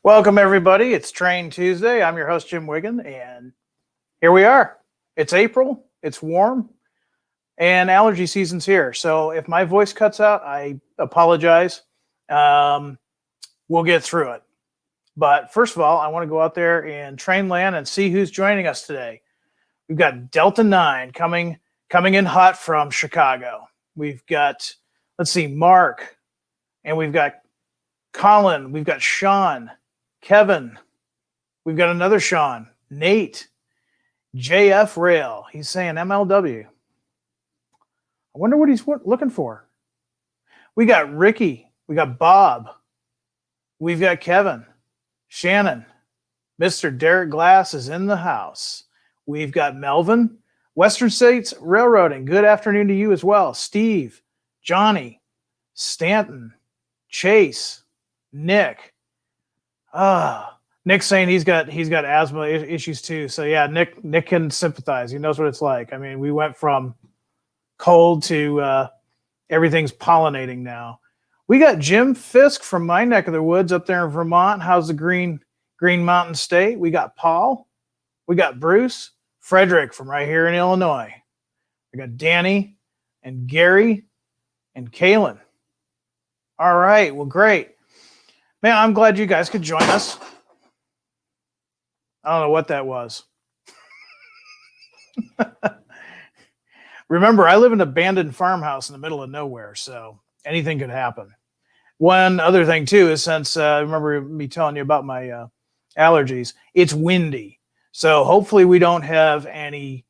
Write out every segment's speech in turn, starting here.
Welcome, everybody. It's Train Tuesday. I'm your host, Jim Wiggin, and here we are. It's April, it's warm, and allergy season's here. So if my voice cuts out, I apologize. We'll get through it. But first of all, I want to go out there and train land and see who's joining us today. We've got Delta 9 coming in hot from Chicago. We've got, Mark, and we've got Colin, we've got Sean, Kevin, we've got another Sean, Nate, JF Rail. He's saying MLW. I wonder what he's looking for. We got Ricky, we got Bob, we've got Kevin, Shannon, Mr. Derek Glass is in the house. We've got Melvin, Western States Railroading. Good afternoon to you as well. Steve, Johnny, Stanton, Chase, Nick. Nick's saying he's got asthma issues too. So yeah, Nick can sympathize. He knows what it's like. I mean, we went from cold to everything's pollinating now. We got Jim Fisk from my neck of the woods up there in Vermont. How's the Green Mountain State? We got Paul. We got Bruce, Frederick from right here in Illinois. We got Danny and Gary and Kaylin. All right, well, great. Man, I'm glad you guys could join us. I don't know what that was. Remember, I live in an abandoned farmhouse in the middle of nowhere, so anything could happen. One other thing, too, is since remember me telling you about my allergies, it's windy. So hopefully we don't have any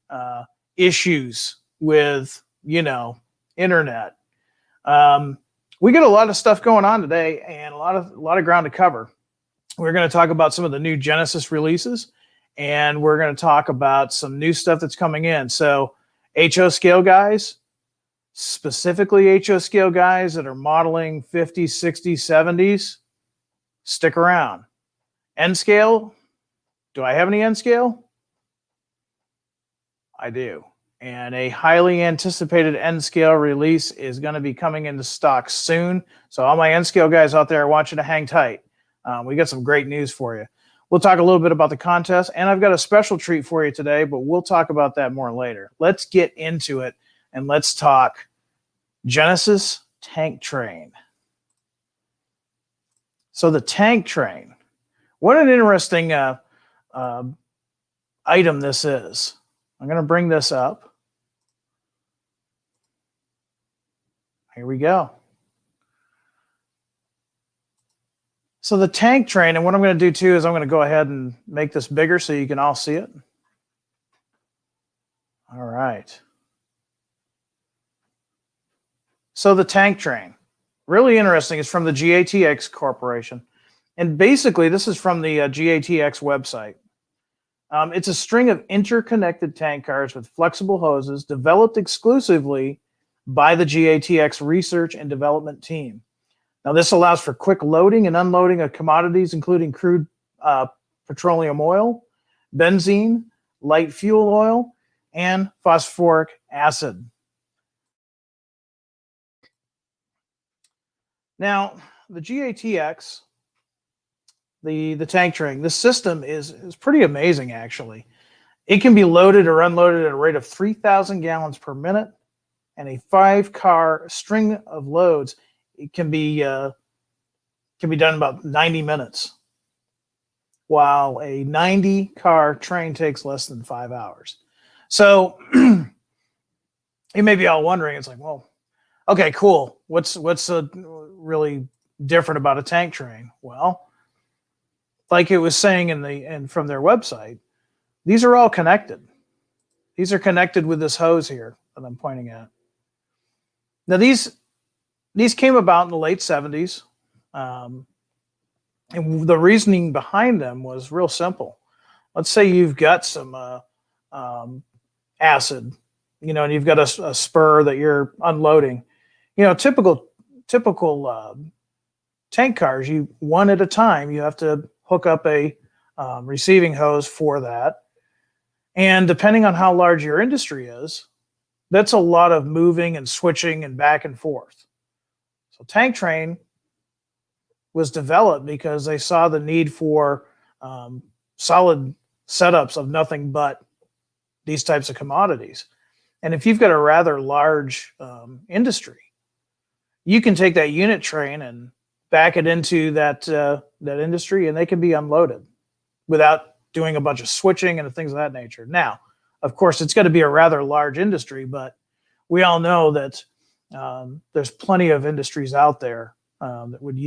issues with, internet. We got a lot of stuff going on today and a lot of ground to cover. We're going to talk about some of the new Genesis releases, and we're going to talk about some new stuff that's coming in. So HO scale guys, specifically HO scale guys that are modeling 50s, 60s, 70s, stick around. N scale, do I have any N scale? I do. And a highly anticipated N-scale release is going to be coming into stock soon. So all my N-scale guys out there, I want you to hang tight. We got some great news for you. We'll talk a little bit about the contest, and I've got a special treat for you today, but we'll talk about that more later. Let's get into it, and let's talk Genesis Tank Train. So the Tank Train, what an interesting item this is. I'm going to bring this up. Here we go. So the Tank Train, and what I'm going to do too is I'm going to go ahead and make this bigger so you can all see it. All right. So the Tank Train, really interesting. It's from the GATX Corporation. And basically this is from the GATX website. It's a string of interconnected tank cars with flexible hoses developed exclusively by the GATX research and development team. Now, this allows for quick loading and unloading of commodities, including crude petroleum oil, benzene, light fuel oil, and phosphoric acid. Now, the GATX, the tank train, this system is pretty amazing, actually. It can be loaded or unloaded at a rate of 3,000 gallons per minute, and a 5-car string of loads, it can be done in about 90 minutes, while a 90-car train takes less than 5 hours. So you may be all wondering, it's like, well, okay, cool. What's really different about a tank train? Well, like it was saying from their website, these are all connected. These are connected with this hose here that I'm pointing at. Now these came about in the late 70s. And the reasoning behind them was real simple. Let's say you've got some acid, and you've got a spur that you're unloading. Typical tank cars, you one at a time, you have to hook up a receiving hose for that. And depending on how large your industry is, that's a lot of moving and switching and back and forth. So tank train was developed because they saw the need for solid setups of nothing but these types of commodities. And if you've got a rather large industry, you can take that unit train and back it into that industry, and they can be unloaded without doing a bunch of switching and things of that nature. Now, of course, it's got to be a rather large industry, but we all know that there's plenty of industries out there that would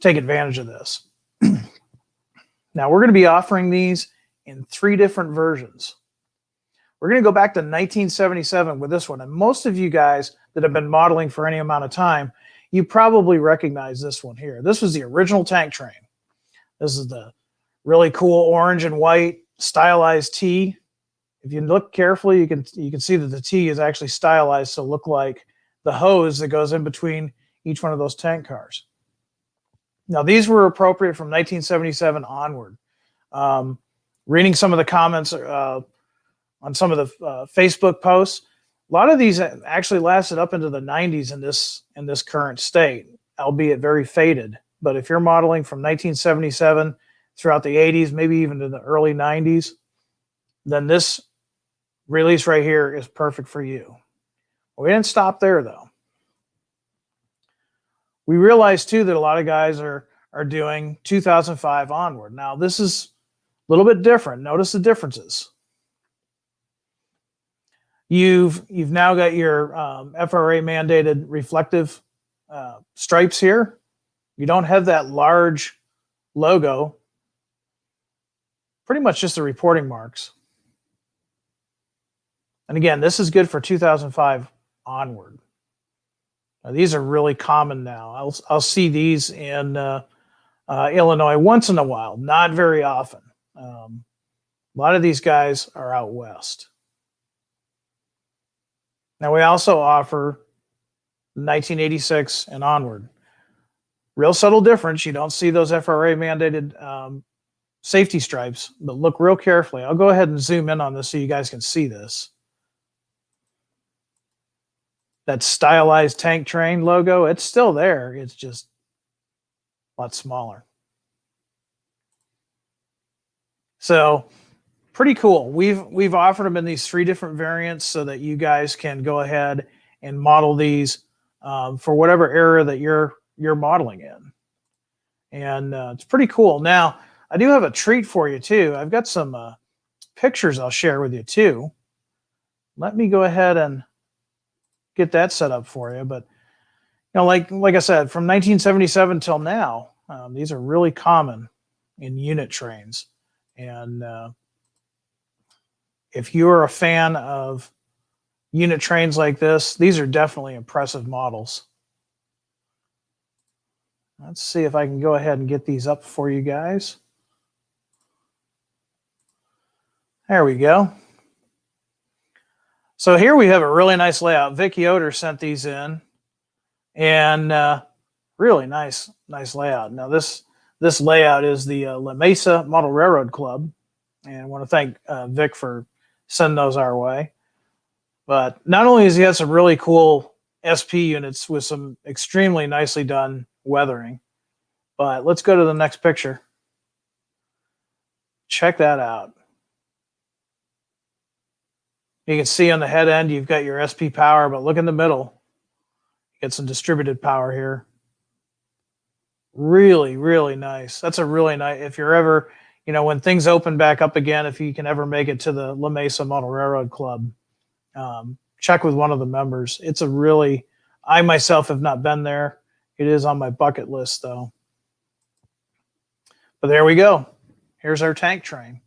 take advantage of this. Now, we're going to be offering these in 3 different versions. We're going to go back to 1977 with this one. And most of you guys that have been modeling for any amount of time, you probably recognize this one here. This was the original tank train. This is the really cool orange and white stylized T. If you look carefully, you can see that the T is actually stylized to look like the hose that goes in between each one of those tank cars. Now, these were appropriate from 1977 onward. Reading some of the comments on some of the Facebook posts, a lot of these actually lasted up into the 90s in this current state, albeit very faded. But if you're modeling from 1977 throughout the 80s, maybe even to the early 90s, then this release right here is perfect for you. We didn't stop there, though. We realized, too, that a lot of guys are doing 2005 onward. Now, this is a little bit different. Notice the differences. You've now got your FRA mandated reflective stripes here. You don't have that large logo. Pretty much just the reporting marks. And again, this is good for 2005 onward. Now, these are really common now. I'll see these in Illinois once in a while, not very often. A lot of these guys are out west. Now, we also offer 1986 and onward. Real subtle difference. You don't see those FRA mandated safety stripes, but look real carefully. I'll go ahead and zoom in on this so you guys can see this. That stylized tank train logo, it's still there. It's just a lot smaller. So pretty cool. We've offered them in these 3 different variants so that you guys can go ahead and model these for whatever era that you're modeling in. And it's pretty cool. Now, I do have a treat for you too. I've got some pictures I'll share with you too. Let me go ahead and get that set up for you. But you know, like I said, from 1977 till now, these are really common in unit trains. And if you're a fan of unit trains like this, these are definitely impressive models. Let's see if I can go ahead and get these up for you guys. There we go. So here we have a really nice layout. Vic Yoder sent these in, and really nice layout. Now this layout is the La Mesa Model Railroad Club, and I want to thank Vic for sending those our way. But not only has he had some really cool SP units with some extremely nicely done weathering, but let's go to the next picture. Check that out. You can see on the head end, you've got your SP power, but look in the middle. You get some distributed power here. Really, really nice. That's a really nice, if you're ever, you know, when things open back up again, if you can ever make it to the La Mesa Model Railroad Club, check with one of the members. It's a really, I myself have not been there. It is on my bucket list though. But there we go. Here's our tank train.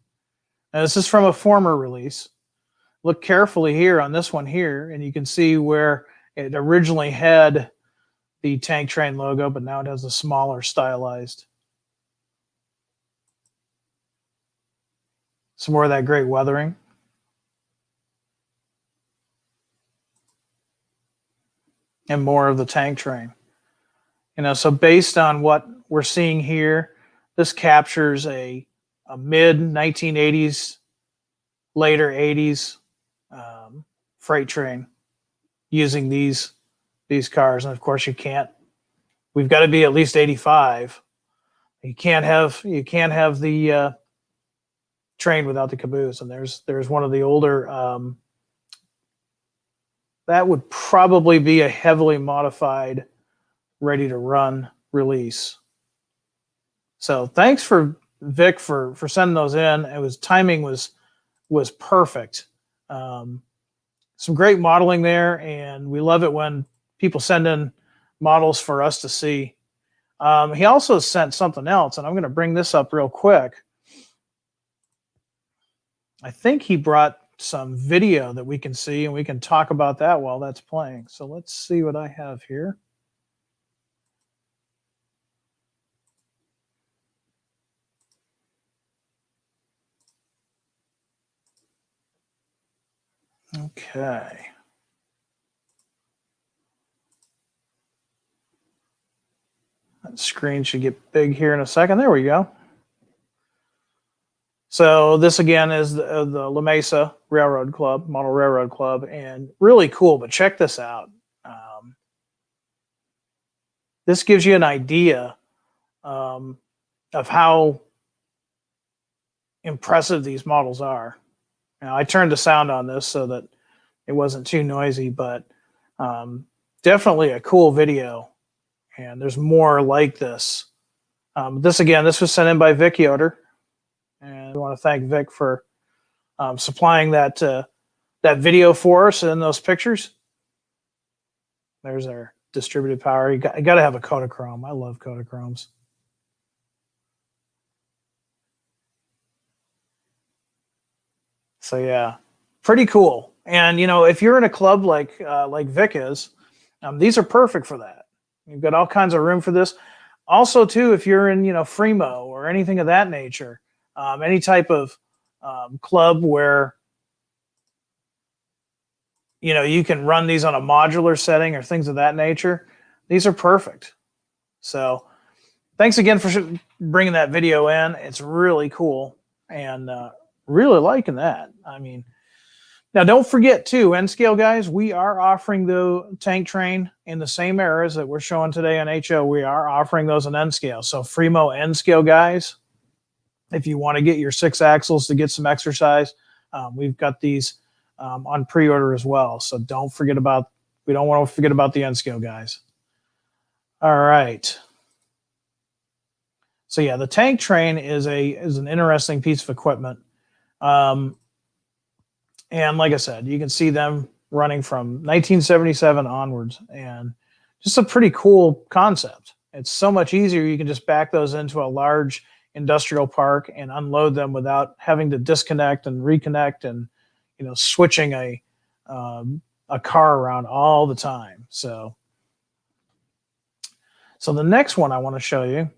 Now this is from a former release. Look carefully here on this one here, and you can see where it originally had the tank train logo, but now it has a smaller stylized. Some more of that great weathering. And more of the tank train. You know, so based on what we're seeing here, this captures a mid 1980s, later 80s freight train using these cars. And of course you can't we've got to be at least 85. You can't have the train without the caboose. And there's one of the older that would probably be a heavily modified, ready to run release. So thanks for Vic for sending those in. It was timing was perfect. Some great modeling there, and we love it when people send in models for us to see. He also sent something else, and I'm going to bring this up real quick. I think he brought some video that we can see, and we can talk about that while that's playing. So let's see what I have here. Okay. That screen should get big here in a second. There we go. So this again is the La Mesa Railroad Club, Model Railroad Club, and really cool. But check this out. This gives you an idea of how impressive these models are. Now, I turned the sound on this so that it wasn't too noisy, but definitely a cool video. And there's more like this. This was sent in by Vic Yoder. And we want to thank Vic for supplying that video for us and those pictures. There's our distributed power. You got to have a Kodachrome. I love Kodachromes. So yeah, pretty cool. And if you're in a club like Vic is, these are perfect for that. You've got all kinds of room for this. Also, too, if you're in Fremo or anything of that nature, any type of club where you can run these on a modular setting or things of that nature, these are perfect. So thanks again for bringing that video in. It's really cool, and really liking that. I mean, now don't forget too, N scale guys, we are offering the tank train in the same eras that we're showing today on HO. We are offering those in N scale. So Fremo N scale guys, if you want to get your 6 axles to get some exercise, we've got these on pre-order as well. So we don't want to forget about the N scale guys. All right. So yeah, the tank train is an interesting piece of equipment. And like I said, you can see them running from 1977 onwards, and just a pretty cool concept. It's so much easier. You can just back those into a large industrial park and unload them without having to disconnect and reconnect and switching a car around all the time. So the next one I want to show you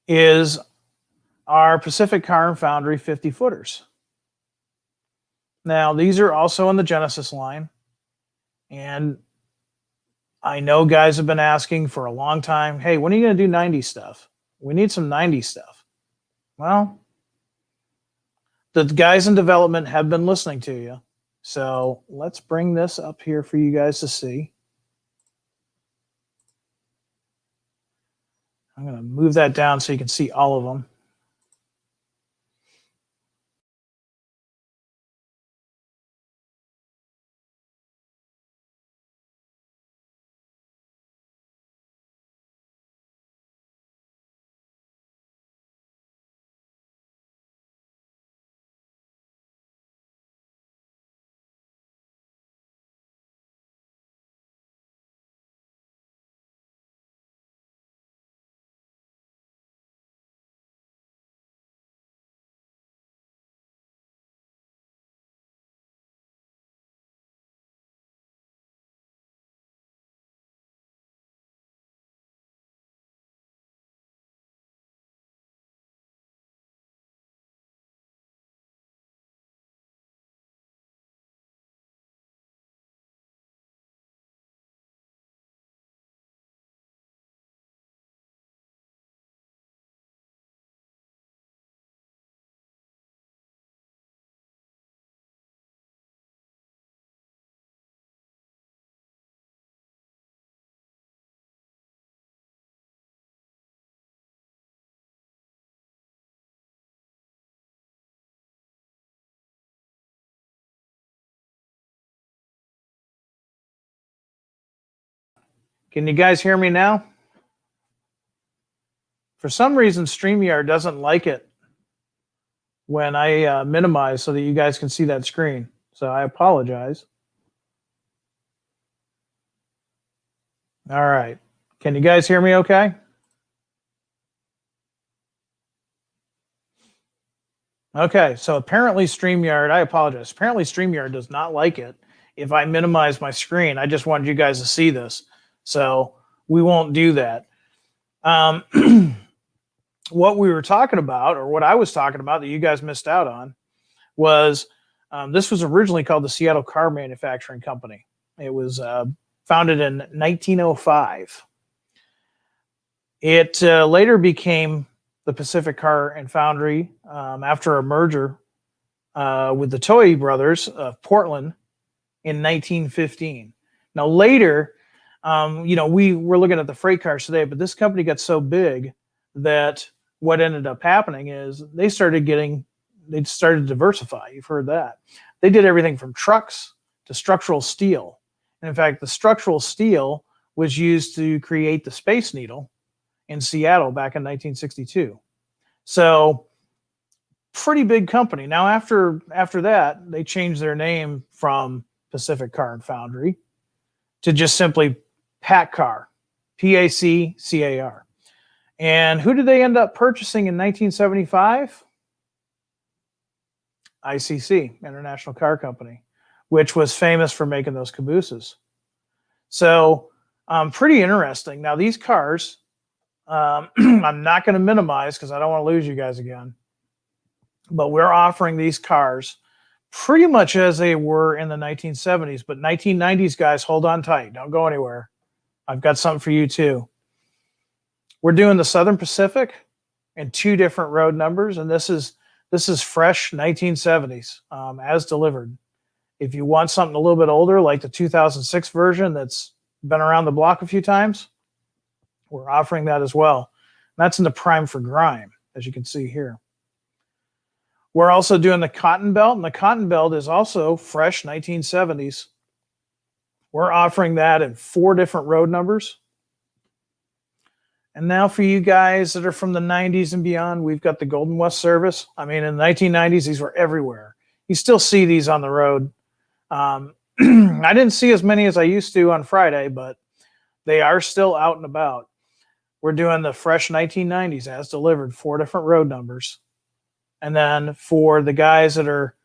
is our Pacific Car and Foundry 50 footers. Now, these are also in the Genesis line, and I know guys have been asking for a long time, hey, when are you going to do 90 stuff? We need some 90 stuff. Well, the guys in development have been listening to you. So let's bring this up here for you guys to see. I'm going to move that down so you can see all of them. Can you guys hear me now? For some reason, StreamYard doesn't like it when I minimize so that you guys can see that screen. So I apologize. All right. Can you guys hear me okay? Okay, so apparently StreamYard, I apologize. Apparently StreamYard does not like it if I minimize my screen. I just wanted you guys to see this. So we won't do that. What we were talking about, or what I was talking about that you guys missed out on, was this was originally called the Seattle Car Manufacturing Company. It was founded in 1905. It later became the Pacific Car and Foundry after a merger with the Toy brothers of Portland in 1915. Now later, we're looking at the freight cars today, but this company got so big that what ended up happening is they started to diversify. You've heard that. They did everything from trucks to structural steel. And in fact, the structural steel was used to create the Space Needle in Seattle back in 1962. So pretty big company. Now, after that, they changed their name from Pacific Car and Foundry to just simply PACCAR, PACCAR. And who did they end up purchasing in 1975? ICC, International Car Company, which was famous for making those cabooses. So pretty interesting. Now, these cars, I'm not going to minimize because I don't want to lose you guys again. But we're offering these cars pretty much as they were in the 1970s. But 1990s, guys, hold on tight. Don't go anywhere. I've got something for you too. We're doing the Southern Pacific in 2 different road numbers, and this is fresh 1970s as delivered. If you want something a little bit older, like the 2006 version that's been around the block a few times, we're offering that as well. And that's in the Prime for Grime, as you can see here. We're also doing the Cotton Belt, and the Cotton Belt is also fresh 1970s. We're offering that in 4 different road numbers. And now for you guys that are from the 90s and beyond, we've got the Golden West service. I mean, in the 1990s, these were everywhere. You still see these on the road. I didn't see as many as I used to on Friday, but they are still out and about. We're doing the fresh 1990s as delivered, 4 different road numbers. And then for the guys that are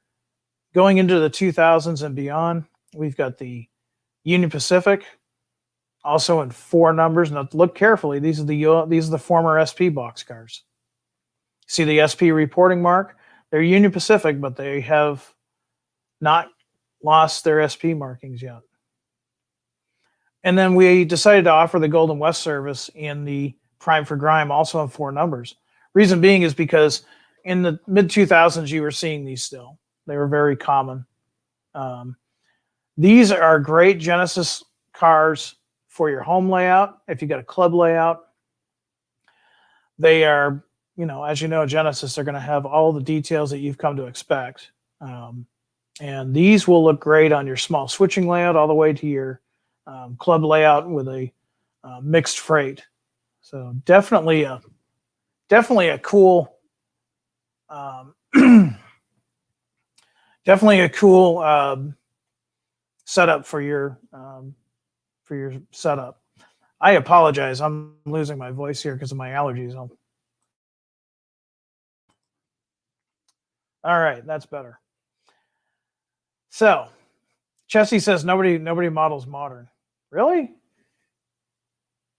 going into the 2000s and beyond, we've got the Union Pacific, also in 4 numbers. Now look carefully. These are the former SP box cars. See the SP reporting mark? They're Union Pacific, but they have not lost their SP markings yet. And then we decided to offer the Golden West service in the Prime for Grime, also in 4 numbers. Reason being is because in the mid-2000s, you were seeing these still. They were very common. These are great Genesis cars for your home layout. If you got a club layout, they are, as you know, Genesis are going to have all the details that you've come to expect. And these will look great on your small switching layout all the way to your club layout with a mixed freight. So definitely a cool, setup for your setup. I apologize. I'm losing my voice here because of my allergies. All right, that's better. So, Chessie says nobody models modern. Really?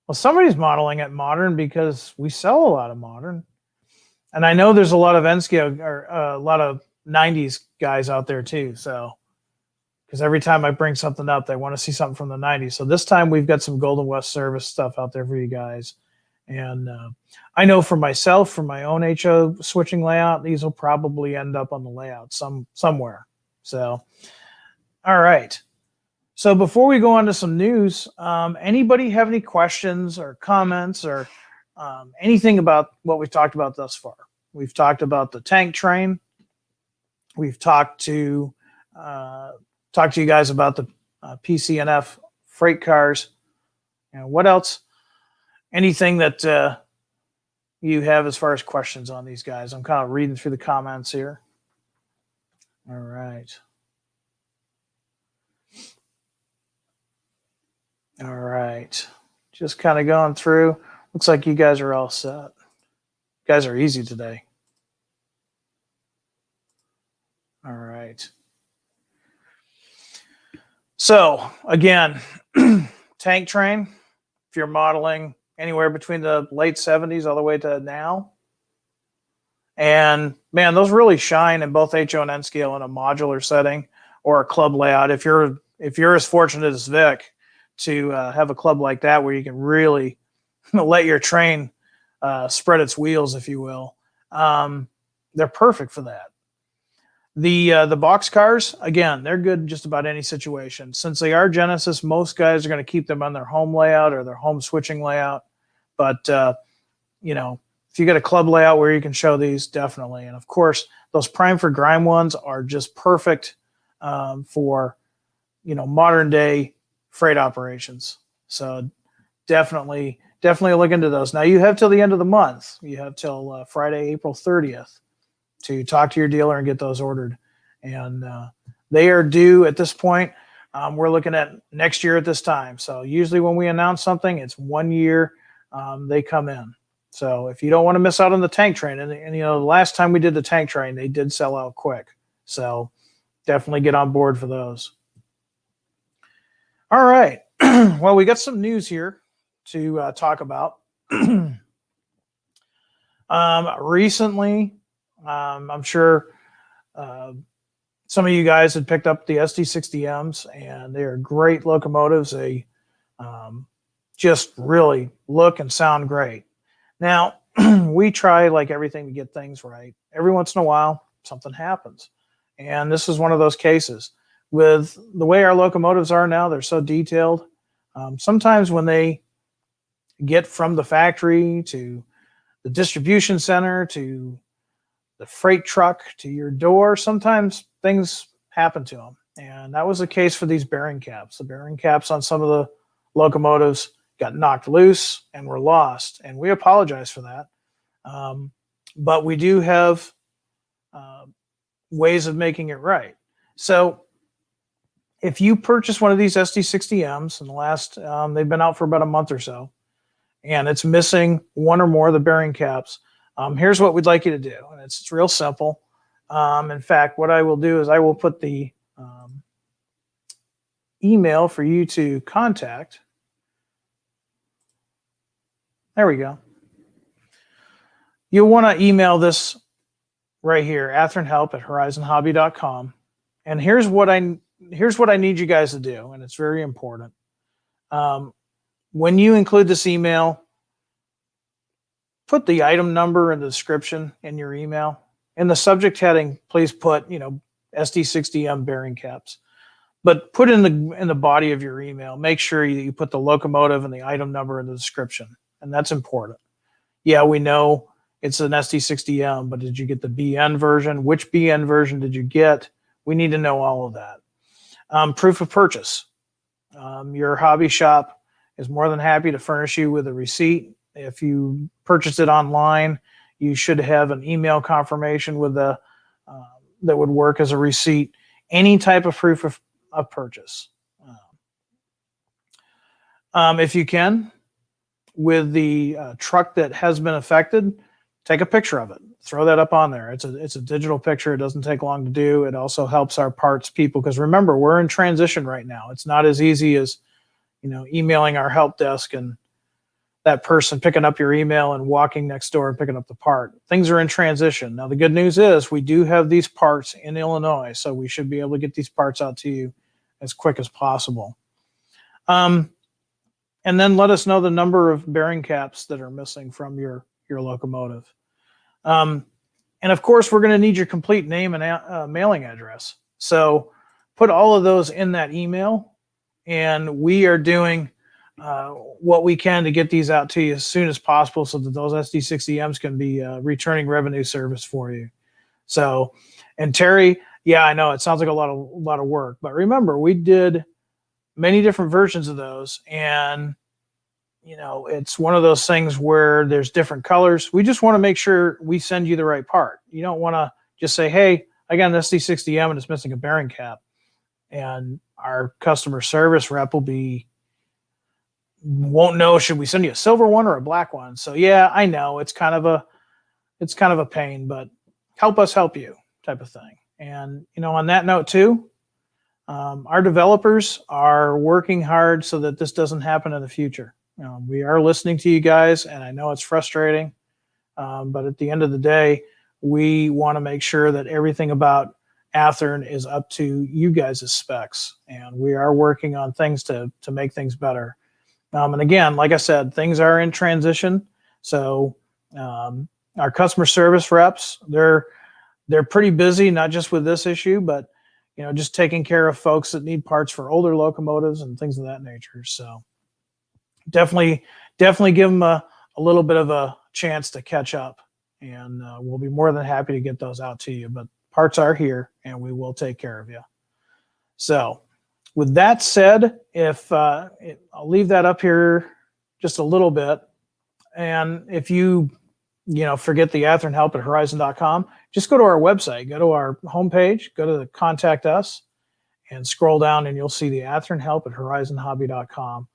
Well, somebody's modeling it modern because we sell a lot of modern. And I know there's a lot of N-scale or a lot of 90s guys out there too. So, because every time I bring something up, they want to see something from the 90s. So this time we've got some Golden West service stuff out there for you guys. And I know for myself, for my own HO switching layout, these will probably end up on the layout somewhere. So, all right. So before we go on to some news, anybody have any questions or comments or anything about what we've talked about thus far? We've talked about the tank train. We've talked to you guys about the PC&F freight cars. what else? Anything that you have as far as questions on these guys? I'm kind of reading through the comments here. All right. All right. Just kind of going through. Looks like you guys are all set. You guys are easy today. All right. So again, tank train, if you're modeling anywhere between the late 70s all the way to now. And man, those really shine in both HO and N scale in a modular setting or a club layout. If you're as fortunate as Vic to have a club like that where you can really let your train spread its wheels, if you will, they're perfect for that. The box cars, again, they're good in just about any situation. Since they are Genesis, most guys are going to keep them on their home layout or their home switching layout. But, if you get a club layout where you can show these, definitely. And, of course, those Prime for Grime ones are just perfect for, modern-day freight operations. So definitely look into those. Now, you have till the end of the month. You have till Friday, April 30th. To talk to your dealer and get those ordered. And they are due at this point. We're looking at next year at this time. So usually when we announce something, it's 1 year they come in. So if you don't want to miss out on the tank train, and the last time we did the tank train, they did sell out quick. So definitely get on board for those. All right. Well, we got some news here to talk about. Recently, I'm sure some of you guys had picked up the SD60Ms, and they are great locomotives. They just really look and sound great. Now, we try, like everything, to get things right. Every once in a while, something happens. And this is one of those cases. With the way our locomotives are now, they're so detailed. Sometimes when they get from the factory to the distribution center to the freight truck to your door, sometimes things happen to them. And that was the case for these bearing caps. The bearing caps on some of the locomotives got knocked loose and were lost. And we apologize for that. But we do have ways of making it right. So if you purchase one of these SD60Ms in the last, they've been out for about a month or so, and it's missing one or more of the bearing caps, here's what we'd like you to do. And it's real simple. In fact, what I will do is I will put the email for you to contact. There we go. You'll want to email this right here, atherinhelp@horizonhobby.com. And here's what I need you guys to do, and it's very important. When you include this email, put the item number in the description in your email. In the subject heading, please put, SD60M bearing caps. But put in the body of your email, make sure you put the locomotive and the item number in the description. And that's important. Yeah, we know it's an SD60M, but did you get the BN version? Which BN version did you get? We need to know all of that. Proof of purchase. Your hobby shop is more than happy to furnish you with a receipt. If you purchased it online, you should have an email confirmation with that would work as a receipt. Any type of proof of purchase. If you can, with the truck that has been affected, take a picture of it. Throw that up on there. It's a digital picture. It doesn't take long to do. It also helps our parts people, because remember, we're in transition right now. It's not as easy as emailing our help desk and that person picking up your email and walking next door and picking up the part. Things are in transition. Now, the good news is we do have these parts in Illinois, so we should be able to get these parts out to you as quick as possible. And then let us know the number of bearing caps that are missing from your locomotive. And of course, we're going to need your complete name and mailing address. So put all of those in that email, and we are doing what we can to get these out to you as soon as possible so that those SD60Ms can be returning revenue service for you. So, and Terry, yeah, I know it sounds like a lot of work, but remember, we did many different versions of those, and it's one of those things where there's different colors. We just want to make sure we send you the right part. You don't want to just say, hey, I got an SD60M and it's missing a bearing cap. And our customer service rep won't know, should we send you a silver one or a black one? So yeah, I know it's kind of a pain, but help us help you type of thing. And, on that note too, our developers are working hard so that this doesn't happen in the future. We are listening to you guys, and I know it's frustrating, but at the end of the day, we want to make sure that everything about Athearn is up to you guys' specs, and we are working on things to make things better. And again, like I said, things are in transition. So our customer service reps, they're pretty busy, not just with this issue, but just taking care of folks that need parts for older locomotives and things of that nature. So definitely give them a little bit of a chance to catch up, and we'll be more than happy to get those out to you. But parts are here, and we will take care of you. So with that said, I'll leave that up here just a little bit. And if you forget the Athearn help at horizon.com, just go to our website, go to our homepage, go to the contact us, and scroll down, and you'll see the Athearn help at horizonhobby.com.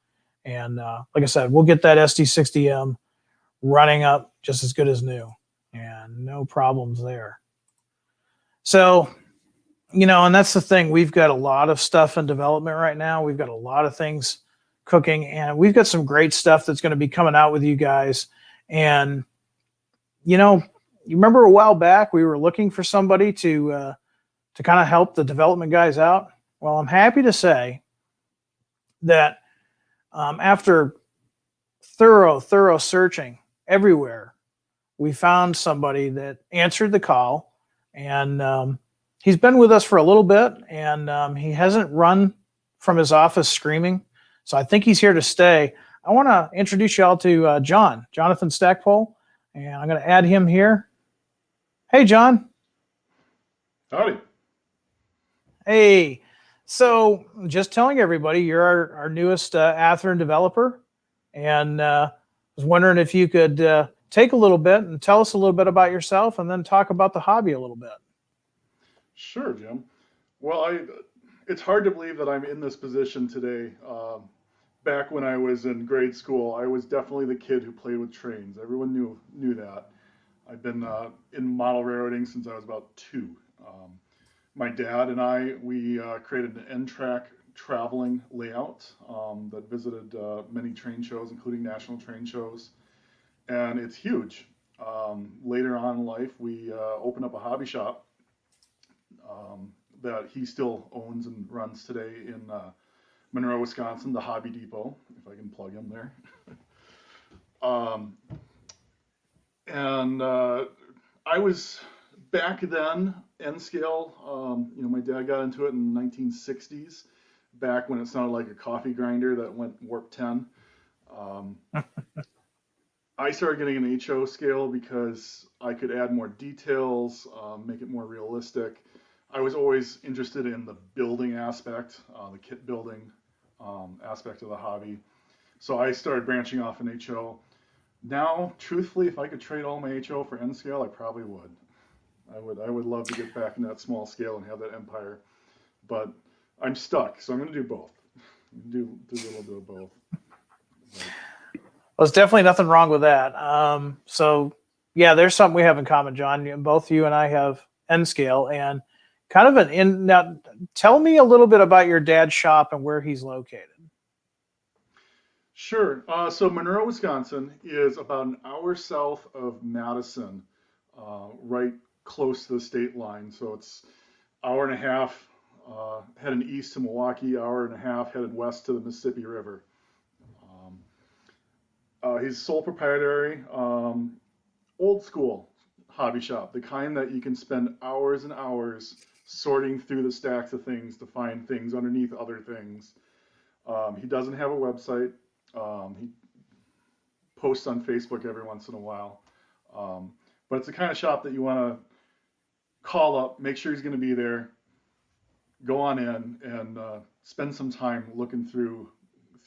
And like I said, we'll get that SD60M running up just as good as new, and no problems there. So, and that's the thing. We've got a lot of stuff in development right now. We've got a lot of things cooking, and we've got some great stuff that's going to be coming out with you guys. And, you remember a while back, we were looking for somebody to kind of help the development guys out. Well, I'm happy to say that after thorough searching everywhere, we found somebody that answered the call, and he's been with us for a little bit, and he hasn't run from his office screaming. So I think he's here to stay. I want to introduce y'all to Jonathan Stackpole, and I'm going to add him here. Hey, John. Howdy. Hey. So just telling everybody, you're our newest Athearn developer, and I was wondering if you could take a little bit and tell us a little bit about yourself, and then talk about the hobby a little bit. Sure, Jim. Well, it's hard to believe that I'm in this position today. Back when I was in grade school, I was definitely the kid who played with trains. Everyone knew that. I've been in model railroading since I was about 2. My dad and we created an N-track traveling layout that visited many train shows, including national train shows, and it's huge. Later on in life, we opened up a hobby shop that he still owns and runs today in Monroe, Wisconsin, the Hobby Depot, if I can plug him there. And I was back then, N-scale, my dad got into it in the 1960s, back when it sounded like a coffee grinder that went warp 10. I started getting an HO scale because I could add more details, make it more realistic. I was always interested in the building aspect, the kit building aspect of the hobby. So I started branching off in HO. Now, truthfully, if I could trade all my HO for N scale, I probably would. I would love to get back in that small scale and have that empire, but I'm stuck, so I'm going to do both. Do a little bit of both. But, well, there's definitely nothing wrong with that. So yeah, there's something we have in common, John. Both you and I have N scale, and kind of now tell me a little bit about your dad's shop and where he's located. Sure. So Monroe, Wisconsin is about an hour south of Madison, right close to the state line. So it's hour and a half heading east to Milwaukee, hour and a half headed west to the Mississippi River. He's sole proprietary, old school hobby shop, the kind that you can spend hours and hours sorting through the stacks of things to find things underneath other things. He doesn't have a website. He posts on Facebook every once in a while. But it's the kind of shop that you want to call up, make sure he's going to be there, go on in, and spend some time looking through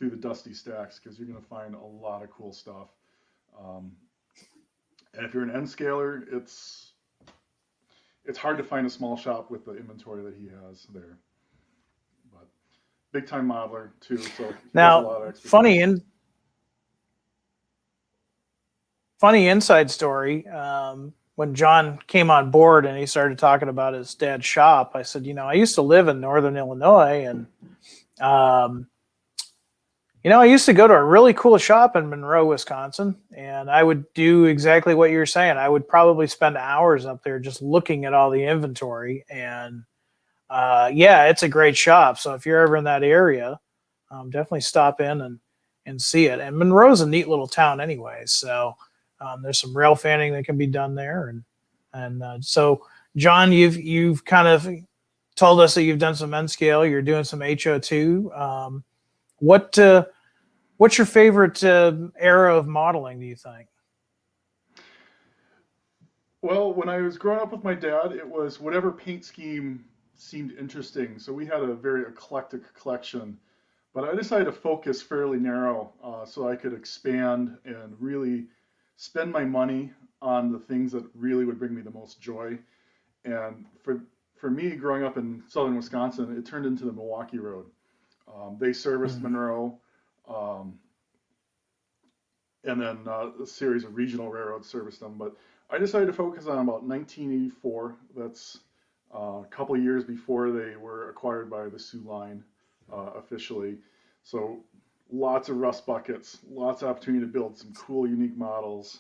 through the dusty stacks because you're going to find a lot of cool stuff. And if you're an N scaler, it's hard to find a small shop with the inventory that he has there. But big time modeler too, so he has a lot of Now, expertise. funny inside story. When John came on board and he started talking about his dad's shop, I said, I used to live in Northern Illinois, and I used to go to a really cool shop in Monroe, Wisconsin, and I would do exactly what you're saying. I would probably spend hours up there just looking at all the inventory, and yeah, it's a great shop. So if you're ever in that area, definitely stop in and see it. And Monroe's a neat little town anyway, so there's some rail fanning that can be done there, and so John, you've kind of told us that you've done some N scale, you're doing some HO2. What's your favorite era of modeling, do you think? Well, when I was growing up with my dad, it was whatever paint scheme seemed interesting. So we had a very eclectic collection, but I decided to focus fairly narrow so I could expand and really spend my money on the things that really would bring me the most joy. And for me, growing up in southern Wisconsin, it turned into the Milwaukee Road. They serviced Monroe, um, and then a series of regional railroads serviced them. But I decided to focus on about 1984. That's a couple of years before they were acquired by the Sioux Line officially. So lots of rust buckets, lots of opportunity to build some cool, unique models.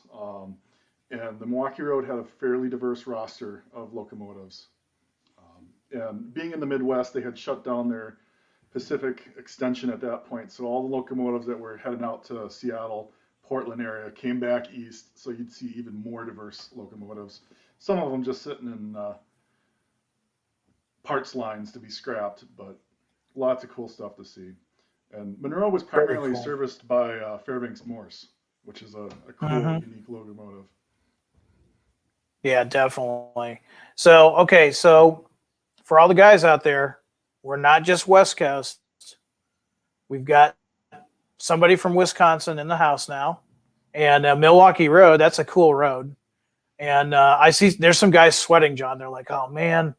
And the Milwaukee Road had a fairly diverse roster of locomotives. And being in the Midwest, they had shut down their Pacific extension at that point. So all the locomotives that were heading out to Seattle, Portland area came back east. So you'd see even more diverse locomotives. Some of them just sitting in parts lines to be scrapped, but lots of cool stuff to see. And Monroe was primarily Cool. serviced by Fairbanks Morse, which is a cool, unique locomotive. Yeah, definitely. So, okay, so for all the guys out there, we're not just West Coast. We've got somebody from Wisconsin in the house now, and Milwaukee Road. That's a cool road. And I see there's some guys sweating, John. They're like, "Oh man,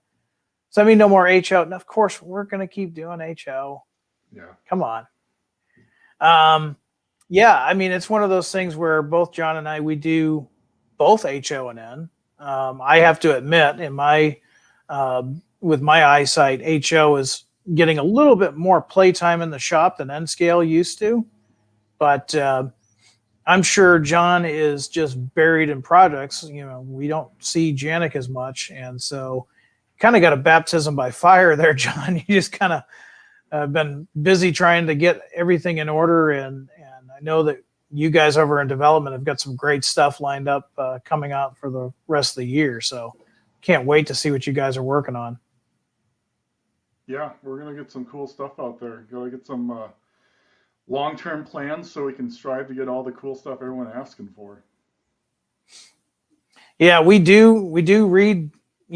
send me no more HO." And of course, we're gonna keep doing HO. Yeah. Come on. Yeah, I mean, it's one of those things where both John and I, we do both HO and N. I have to admit, in my with my eyesight, HO is getting a little bit more playtime in the shop than N scale used to. But I'm sure John is just buried in projects. We don't see Janik as much, and so kind of got a baptism by fire there, John. You just kind of been busy trying to get everything in order, and I know that you guys over in development have got some great stuff lined up coming out for the rest of the year. So can't wait to see what you guys are working on. Yeah, we're gonna get some cool stuff out there. Gotta get some long-term plans so we can strive to get all the cool stuff everyone asking for. Yeah, we do read,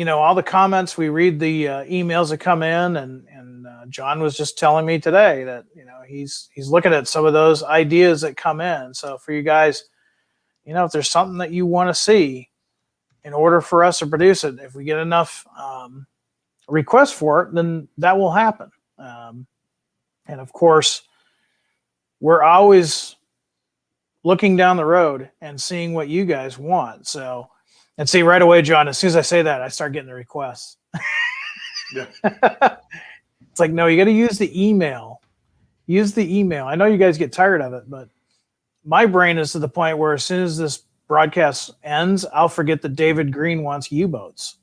all the comments. We read the emails that come in, and John was just telling me today that he's looking at some of those ideas that come in. So for you guys, if there's something that you want to see, in order for us to produce it, if we get enough requests for it, then that will happen. And of course, we're always looking down the road and seeing what you guys want. So, and see right away, John, as soon as I say that, I start getting the requests. Yeah. It's like, no, you got to use the email. Use the email. I know you guys get tired of it, but my brain is to the point where as soon as this broadcast ends, I'll forget that David Green wants U-boats.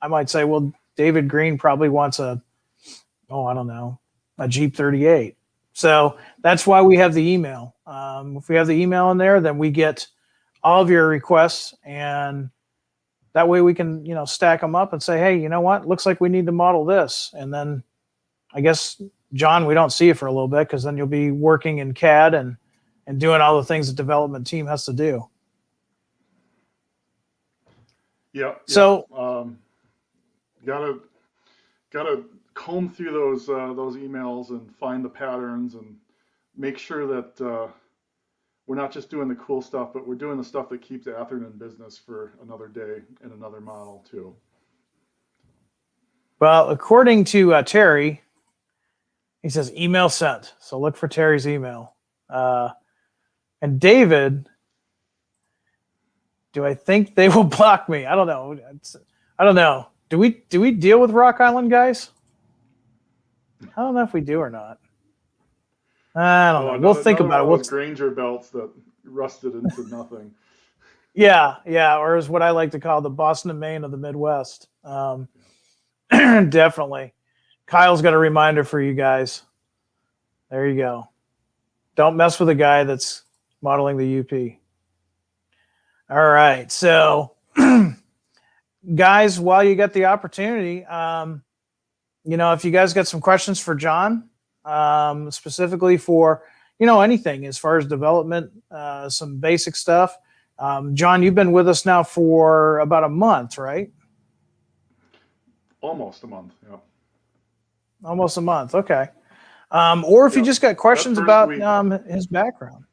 I might say, well, David Green probably wants a Jeep 38. So that's why we have the email. If we have the email in there, then we get all of your requests, and that way we can, stack them up and say, hey, you know what? Looks like we need to model this. And then I guess, John, we don't see you for a little bit because then you'll be working in CAD and doing all the things the development team has to do. Yeah. So gotta comb through those emails and find the patterns and make sure that we're not just doing the cool stuff, but we're doing the stuff that keeps Atherton in business for another day and another model too. Well, according to Terry, he says email sent. So look for Terry's email. And David, do I think they will block me? I don't know. I don't know. Do we deal with Rock Island guys? I don't know if we do or not. I don't know. We'll think about it. Those Granger belts that rusted into nothing. Yeah, or is what I like to call the Boston and Maine of the Midwest. Definitely. Kyle's got a reminder for you guys. There you go. Don't mess with a guy that's modeling the UP. All right. So, guys, while you get the opportunity, if you guys got some questions for John, specifically for, anything as far as development, some basic stuff. John, you've been with us now for about a month, right? Almost a month, yeah. Almost a month, okay. Or if you just got questions about his background.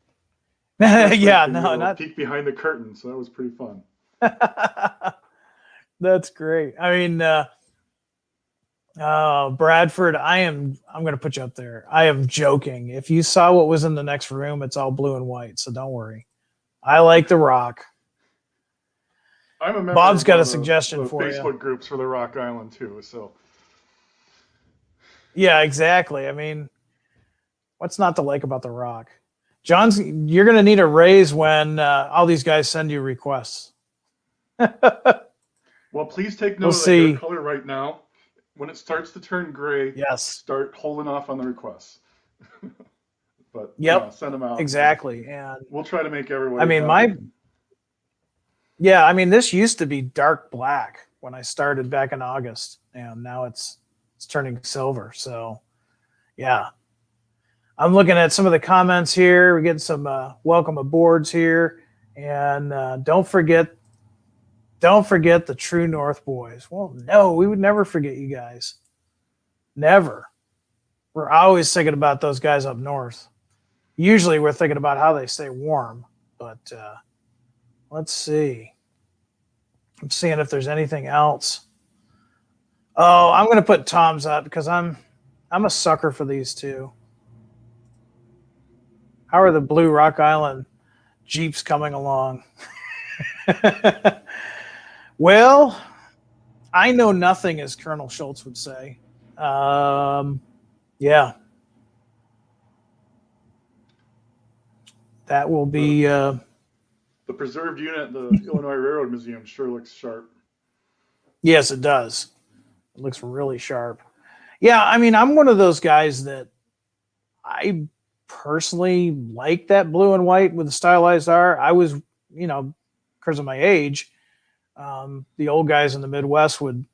Yeah, no, not peek behind the curtain, so that was pretty fun. That's great. I mean, Bradford, I'm going to put you up there. I am joking. If you saw what was in the next room, it's all blue and white, so don't worry. I like the Rock. I'm a member Bob's got a the suggestion for you. Facebook groups for the Rock Island too, so. Yeah, exactly. I mean, what's not to like about the Rock? You're going to need a raise when all these guys send you requests. Well, please take note of the color right now. When it starts to turn gray, yes, start holding off on the requests. But send them out. Exactly, and we'll try to make everyone. I mean, this used to be dark black when I started back in August, and now it's turning silver. So, yeah, I'm looking at some of the comments here. We're getting some welcome aboards here, and don't forget the True North boys. Well, no, we would never forget you guys. Never. We're always thinking about those guys up north. Usually we're thinking about how they stay warm, but let's see. I'm seeing if there's anything else. Oh, I'm going to put Tom's up because I'm a sucker for these two. How are the Blue Rock Island Jeeps coming along? Well, I know nothing, as Colonel Schultz would say. Yeah. That will be... the preserved unit at the Illinois Railroad Museum sure looks sharp. Yes, it does. It looks really sharp. Yeah, I mean, I'm one of those guys that I personally like that blue and white with the stylized R. I was, because of my age, the old guys in the Midwest would,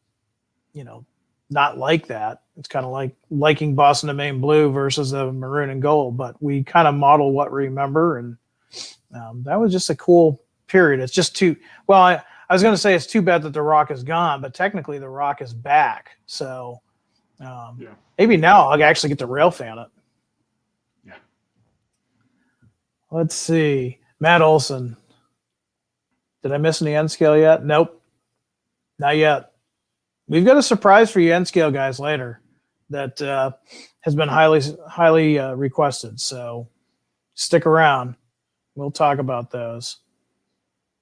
not like that. It's kind of like liking Boston and Maine blue versus the maroon and gold, but we kind of model what we remember, and that was just a cool period. It's just I was going to say it's too bad that the Rock is gone, but technically the Rock is back. So maybe now I'll actually get to rail fan it. Yeah. Let's see. Matt Olson. Did I miss any N scale yet? Nope. Not yet. We've got a surprise for you N scale guys later that has been highly requested. So stick around. We'll talk about those.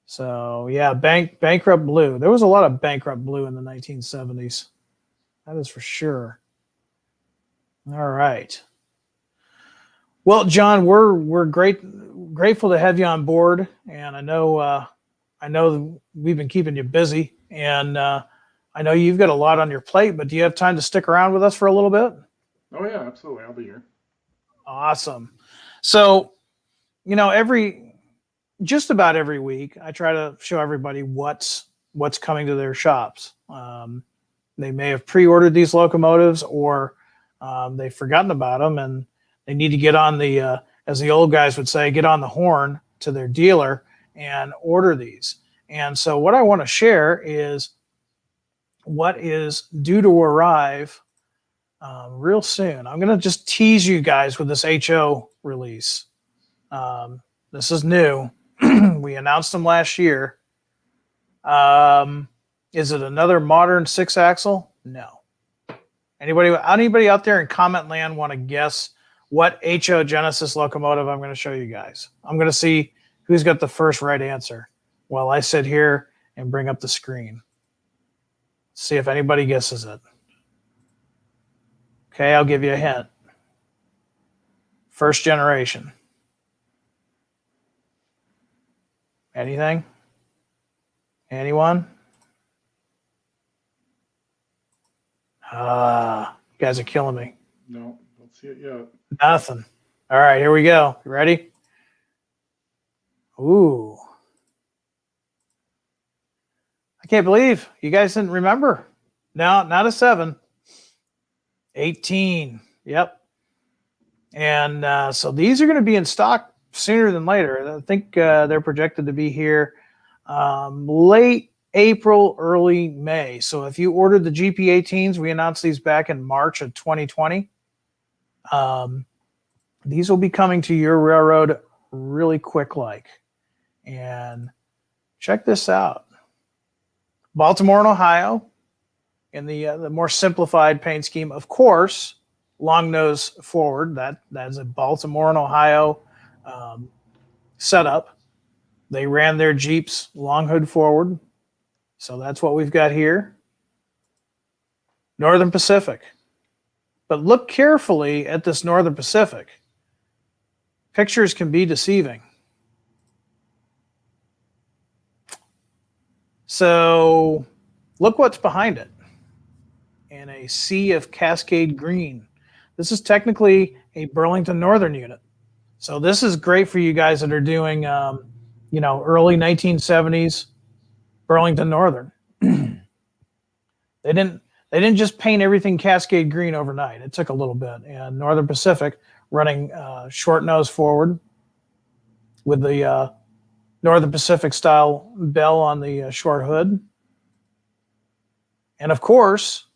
So yeah, bankrupt blue. There was a lot of bankrupt blue in the 1970s. That is for sure. All right. Well, John, we're grateful to have you on board, and I know we've been keeping you busy, and I know you've got a lot on your plate. But do you have time to stick around with us for a little bit? Oh yeah, absolutely. I'll be here. Awesome. So, just about every week, I try to show everybody what's coming to their shops. They may have pre-ordered these locomotives, or they've forgotten about them, and they need to get on the, as the old guys would say, get on the horn to their dealer and order these. And so what I want to share is what is due to arrive real soon. I'm going to just tease you guys with this HO release. This is new. We announced them last year. Is it another modern 6-axle? No. Anybody out there in comment land want to guess what HO Genesis locomotive I'm going to show you guys? I'm going to see who's got the first right answer while I sit here and bring up the screen. See if anybody guesses it. Okay, I'll give you a hint. First generation. Anything? Anyone? You guys are killing me. No, don't see it yet. Nothing. All right, here we go. You ready? Ooh. I can't believe you guys didn't remember. No, not a 7. 18. Yep. And so these are going to be in stock sooner than later. I think they're projected to be here late April, early May. So if you ordered the GP18s, we announced these back in March of 2020. These will be coming to your railroad really quick like. And check this out. Baltimore and Ohio in the more simplified paint scheme. Of course, long nose forward. That is a Baltimore and Ohio setup. They ran their Jeeps long hood forward. So that's what we've got here. Northern Pacific. But look carefully at this Northern Pacific. Pictures can be deceiving. So look what's behind it. In a sea of Cascade green. This is technically a Burlington Northern unit. So this is great for you guys that are doing, early 1970s Burlington Northern. They didn't just paint everything Cascade green overnight. It took a little bit. And Northern Pacific running short nose forward with the Northern Pacific style bell on the short hood. And of course,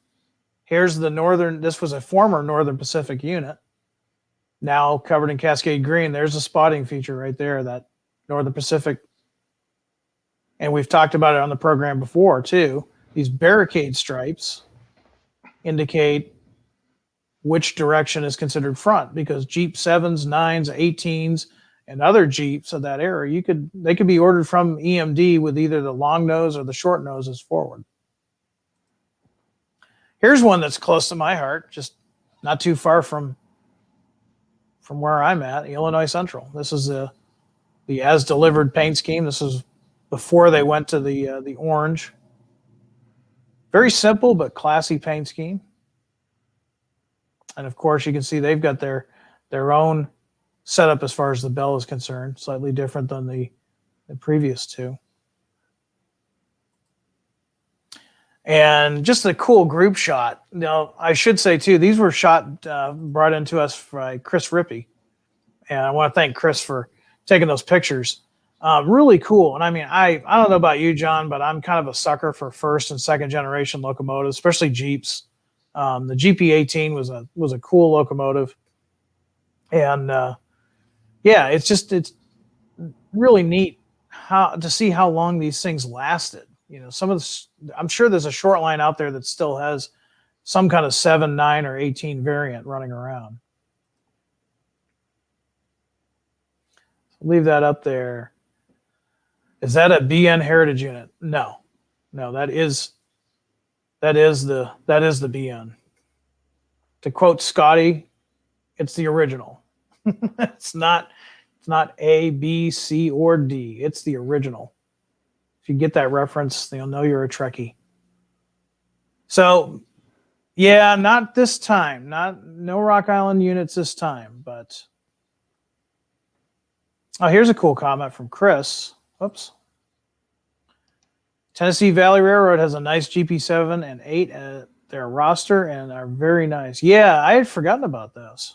here's the Northern. This was a former Northern Pacific unit. Now covered in Cascade green. There's a spotting feature right there, that Northern Pacific. And we've talked about it on the program before too. These barricade stripes indicate which direction is considered front, because Jeep 7s, 9s, 18s, and other Jeeps of that era, they could be ordered from EMD with either the long nose or the short noses forward. Here's one that's close to my heart, just not too far from where I'm at, Illinois Central. This is the as delivered paint scheme. This is before they went to the orange. Very simple but classy paint scheme. And of course, you can see they've got their own setup as far as the bell is concerned, slightly different than the previous two. And just a cool group shot. Now, I should say too, these were brought into us by Chris Rippey. And I want to thank Chris for taking those pictures. Really cool. And I mean, I don't know about you, John, but I'm kind of a sucker for first and second generation locomotives, especially Jeeps. The GP18 was a cool locomotive. And it's really neat to see how long these things lasted. I'm sure there's a short line out there that still has some kind of 7, 9, or 18 variant running around. Leave that up there. Is that a BN Heritage unit? No, that is the BN. To quote Scotty, it's the original. It's not A, B, C, or D. It's the original. If you get that reference, you'll know you're a Trekkie. So, yeah, not this time. No Rock Island units this time. But here's a cool comment from Chris. Oops. Tennessee Valley Railroad has a nice GP7 and 8 at their roster and are very nice. Yeah, I had forgotten about those.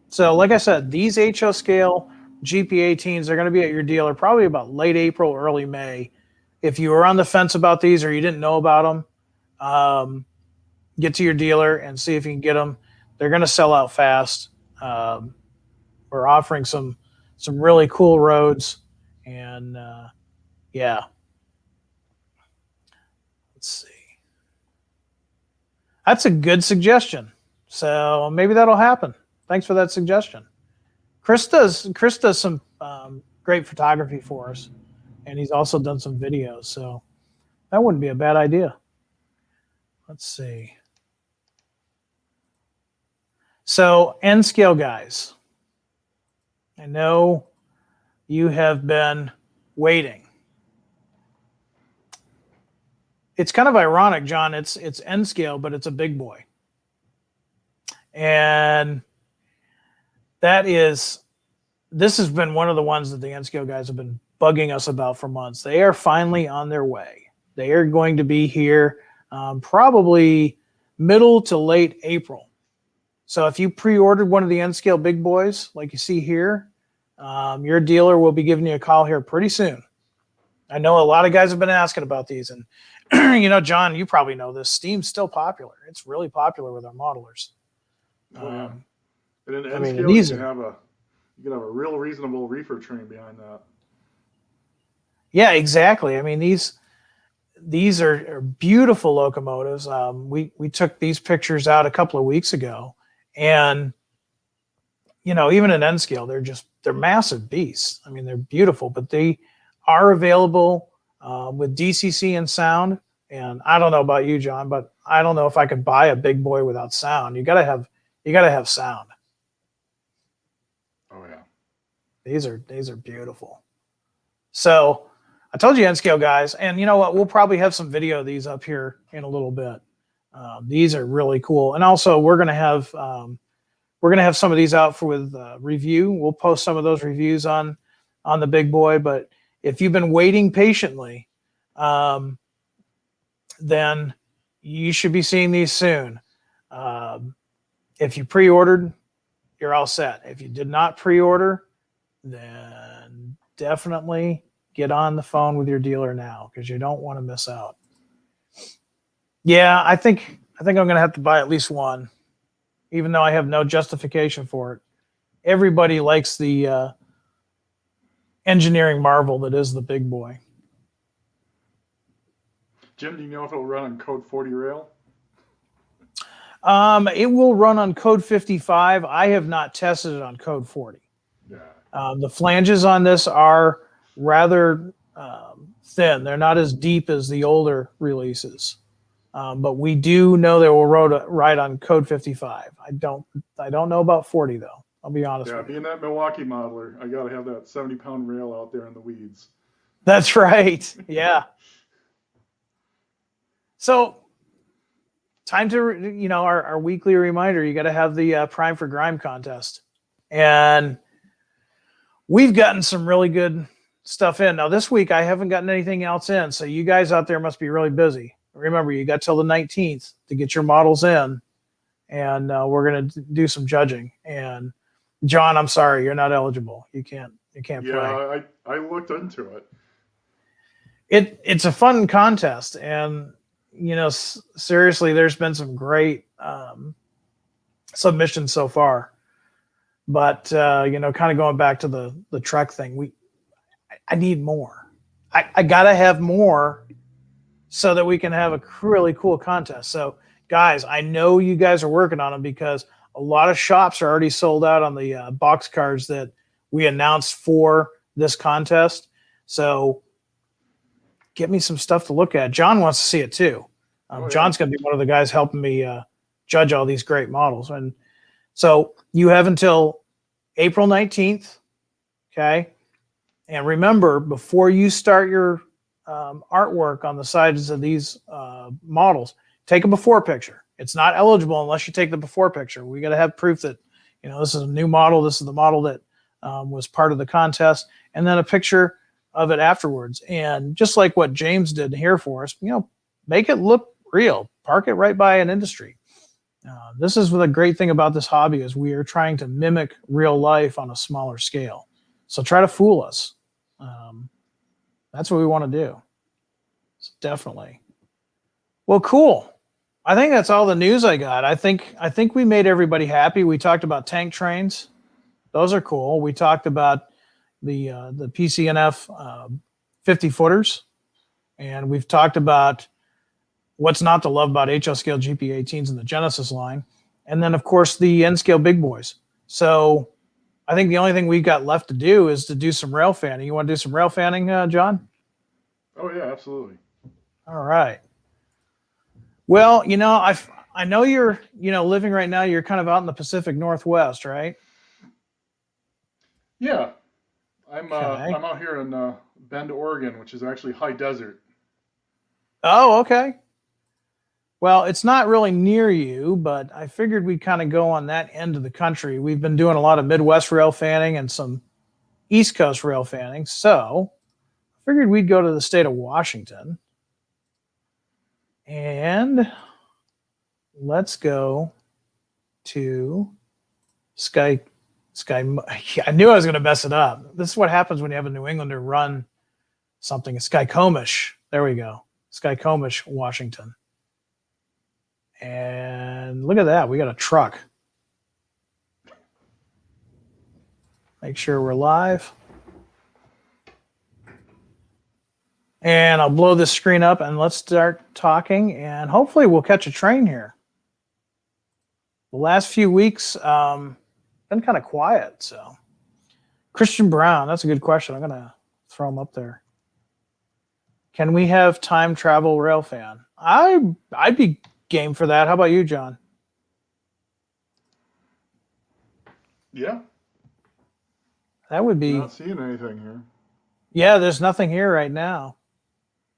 So, like I said, these HO scale GP18s are going to be at your dealer probably about late April, early May. If you were on the fence about these or you didn't know about them, get to your dealer and see if you can get them. They're going to sell out fast. We're offering some really cool roads, and yeah. Let's see. That's a good suggestion. So maybe that'll happen. Thanks for that suggestion. Chris does some great photography for us, and he's also done some videos. So that wouldn't be a bad idea. Let's see. So N scale guys, I know you have been waiting. It's kind of ironic, John. It's N scale, but it's a big boy. And this has been one of the ones that the N scale guys have been bugging us about for months. They are finally on their way. They are going to be here probably middle to late April. So if you pre-ordered one of the N scale big boys, like you see here, your dealer will be giving you a call here pretty soon. I know a lot of guys have been asking about these, and John, you probably know this. Steam's still popular. It's really popular with our modelers. And in N scale, you can have a real reasonable reefer train behind that. Yeah, exactly. I mean, these are beautiful locomotives. We took these pictures out a couple of weeks ago, and even in N scale, they're massive beasts. I mean, they're beautiful, but they are available with DCC and sound. And I don't know about you, John, but I don't know if I could buy a big boy without sound. You gotta have sound. Oh yeah. These are beautiful. So I told you N scale guys, and you know what? We'll probably have some video of these up here in a little bit. These are really cool, and also we're gonna have some of these out with review. We'll post some of those reviews on the big boy. But if you've been waiting patiently, then you should be seeing these soon. If you pre-ordered, you're all set. If you did not pre-order, then definitely get on the phone with your dealer now, because you don't want to miss out. Yeah, I think I'm going to have to buy at least one, even though I have no justification for it. Everybody likes the engineering marvel that is the big boy. Jim, do you know if it'll run on code 40 rail? It will run on code 55. I have not tested it on code 40. Yeah. The flanges on this are rather thin. They're not as deep as the older releases. But we do know they will ride on code 55. I don't know about 40 though. I'll be honest with you. Being that Milwaukee modeler, I got to have that 70-pound rail out there in the weeds. That's right. Yeah. So time to, our weekly reminder, you got to have the Prime for Grime contest. And we've gotten some really good stuff in. Now this week, I haven't gotten anything else in. So you guys out there must be really busy. Remember, you got till the 19th to get your models in, and we're going to do some judging. And John, I'm sorry, you're not eligible. You can't play. Yeah, I looked into it. It's a fun contest, and seriously, there's been some great submissions so far. But kind of going back to the truck thing, I need more. I gotta have more so that we can have a really cool contest. So guys, I know you guys are working on them, because a lot of shops are already sold out on the box cars that we announced for this contest. So get me some stuff to look at. John wants to see it too. John's going to be one of the guys helping me judge all these great models. And so you have until April 19th. Okay. And remember, before you start your artwork on the sides of these models, take a before picture. It's not eligible unless you take the before picture. We got to have proof that this is a new model. This is the model that was part of the contest, and then a picture of it afterwards. And just like what James did here for us, make it look real. Park it right by an industry. This is the great thing about this hobby, is we are trying to mimic real life on a smaller scale. So try to fool us. That's what we want to do. So definitely. Well, cool. I think that's all the news I got. I think we made everybody happy. We talked about tank trains; those are cool. We talked about the PC&F 50 footers, and we've talked about what's not to love about HL scale GP18s in the Genesis line, and then of course the N scale big boys. So I think the only thing we've got left to do is to do some rail fanning. You want to do some rail fanning, John? Oh yeah, absolutely. All right. Well, I know you're living right now. You're kind of out in the Pacific Northwest, right? Yeah, I'm Okay. I'm out here in Bend, Oregon, which is actually high desert. Oh, okay. Well, it's not really near you, but I figured we'd kind of go on that end of the country. We've been doing a lot of Midwest rail fanning and some East Coast rail fanning, so I figured we'd go to the state of Washington. And let's go to Sky. I knew I was going to mess it up. This is what happens when you have a New Englander run something. Skycomish. There we go. Skycomish, Washington. And look at that. We got a truck. Make sure we're live. And I'll blow this screen up and let's start talking. And hopefully we'll catch a train here. The last few weeks been kind of quiet. So Christian Brown, that's a good question. I'm going to throw him up there. Can we have time travel rail fan? I'd be game for that. How about you, John? Yeah. That would be. I'm not seeing anything here. Yeah, there's nothing here right now.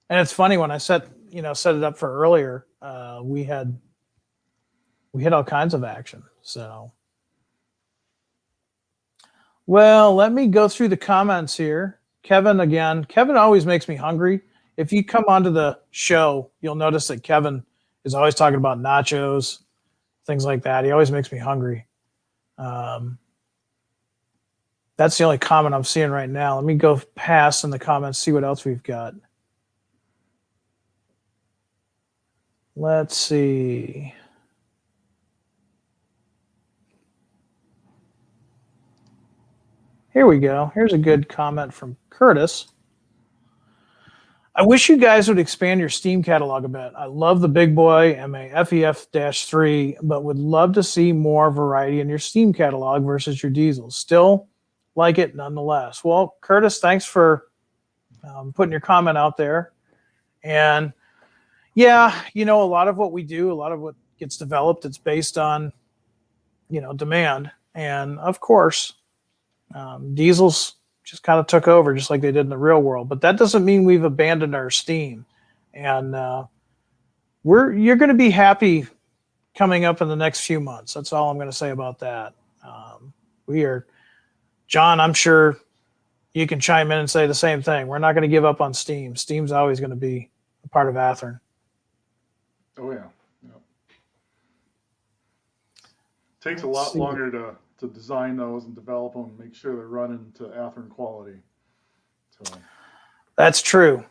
And it's funny when I set it up for earlier, we had all kinds of action. So, well, let me go through the comments here. Kevin again. Kevin always makes me hungry. If you come onto the show, you'll notice that Kevin is always talking about nachos, things like that. He always makes me hungry. That's the only comment I'm seeing right now. Let me go past in the comments, see what else we've got. Let's see. Here we go. Here's a good comment from Curtis. I wish you guys would expand your Steam catalog a bit. I love the big boy MA FEF-3, but would love to see more variety in your Steam catalog versus your diesels. Still like it nonetheless. Well, Curtis, thanks for putting your comment out there. And yeah, a lot of what we do, a lot of what gets developed, it's based on, demand. And of course, diesels just kind of took over just like they did in the real world. But that doesn't mean we've abandoned our Steam. And you're going to be happy coming up in the next few months. That's all I'm going to say about that. John, I'm sure you can chime in and say the same thing. We're not going to give up on Steam. Steam's always going to be a part of Athearn. Oh, yeah. Takes a lot longer to design those and develop them and make sure they're running to Athearn quality. So that's true.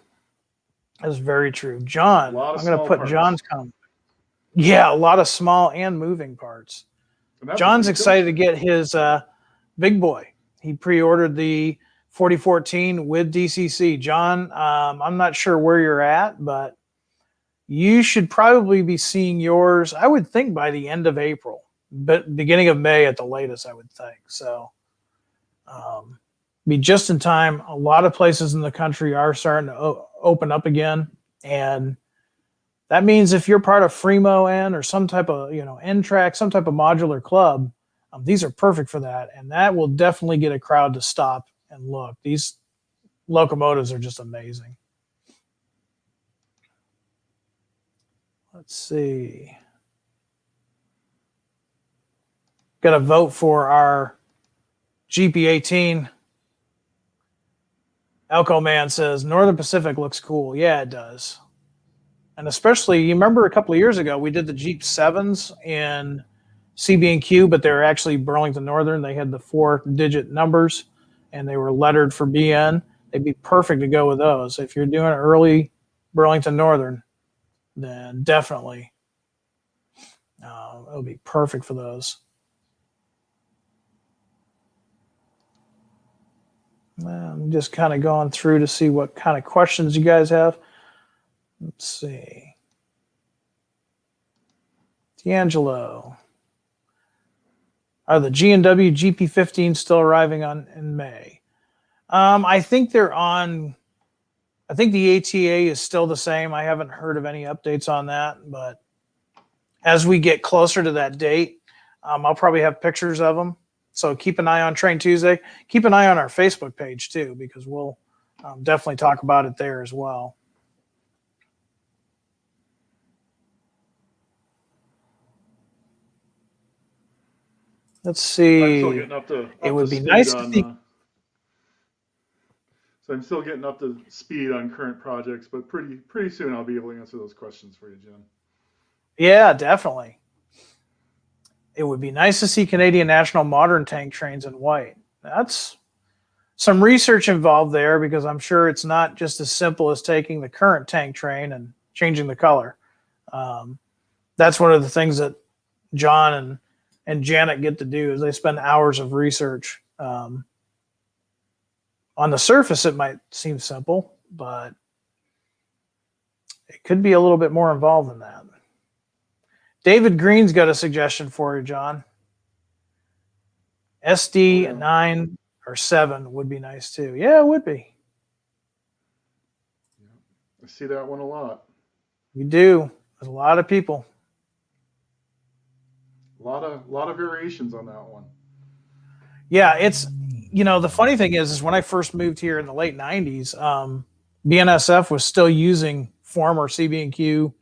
That's very true. John, I'm going to put parts. John's comment. Yeah, a lot of small and moving parts. John's excited to get his big boy. He pre-ordered the 4014 with DCC. John, I'm not sure where you're at, but you should probably be seeing yours, I would think, by the end of April, but beginning of May at the latest, I would think. So be just in time. A lot of places in the country are starting to open up again. And that means if you're part of Fremo N or some type of, N-Track, some type of modular club, these are perfect for that. And that will definitely get a crowd to stop and look. These locomotives are just amazing. Let's see. Got to vote for our GP18. Elko Man says, Northern Pacific looks cool. Yeah, it does. And especially, you remember a couple of years ago, we did the Jeep 7s in CB&Q, but they were actually Burlington Northern. They had the 4-digit numbers, and they were lettered for BN. They'd be perfect to go with those. If you're doing early Burlington Northern, then definitely it'll be perfect for those. I'm just kind of going through to see what kind of questions you guys have. Let's see. D'Angelo. Are the G&W GP15 still arriving in May? I think they're on. I think the ATA is still the same. I haven't heard of any updates on that, but as we get closer to that date, I'll probably have pictures of them. So keep an eye on Train Tuesday. Keep an eye on our Facebook page too, because we'll definitely talk about it there as well. Let's see. I'm still getting up to speed nice on, to see. So I'm still getting up to speed on current projects, but pretty soon I'll be able to answer those questions for you, Jim. Yeah, definitely. It would be nice to see Canadian National modern tank trains in white. That's some research involved there, because I'm sure it's not just as simple as taking the current tank train and changing the color. That's one of the things that John and Janet get to do, is they spend hours of research. On the surface, it might seem simple, but it could be a little bit more involved than that. David Green's got a suggestion for you, John. SD 9 or 7 would be nice too. Yeah, it would be. I see that one a lot. You do. There's a lot of people. A lot of variations on that one. Yeah, it's, the funny thing is when I first moved here in the late 90s, BNSF was still using former CB&Q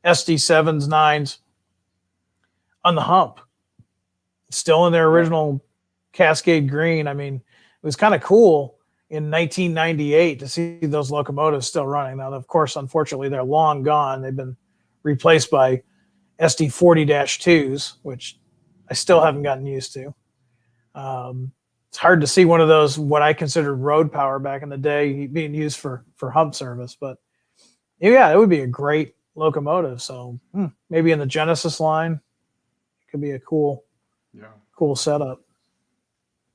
SD7s, 9s on the hump. Still in their original Cascade green. I mean, it was kind of cool in 1998 to see those locomotives still running. Now, of course, unfortunately, they're long gone. They've been replaced by SD40-2s, which I still haven't gotten used to. It's hard to see one of those, what I considered road power back in the day, being used for hump service. But yeah, it would be a great locomotive. So maybe in the Genesis line, it could be a cool setup.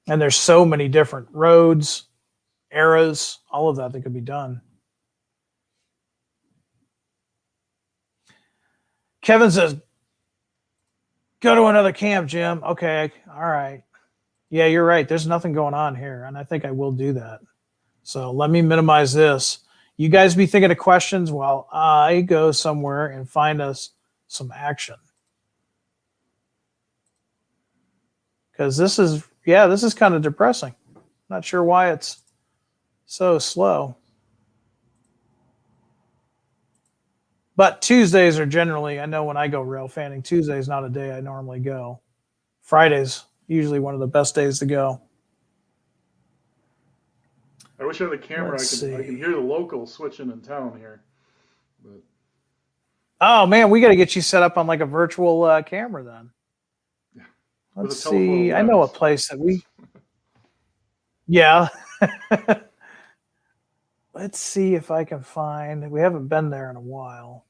And there's so many different roads, eras, all of that could be done. Kevin says, go to another camp, Jim. Okay, all right. Yeah, you're right. There's nothing going on here, and I think I will do that. So let me minimize this. You guys be thinking of questions while I go somewhere and find us some action. Because this is kind of depressing. Not sure why it's so slow. But Tuesdays are generally, I know when I go rail fanning, Tuesday's not a day I normally go. Friday's usually one of the best days to go. I wish I had a camera. I can hear the locals switching in town here. But... Oh man, we got to get you set up on like a virtual camera then. Yeah. Let's see. I know a place that we. Yeah. Let's see if I can find. We haven't been there in a while.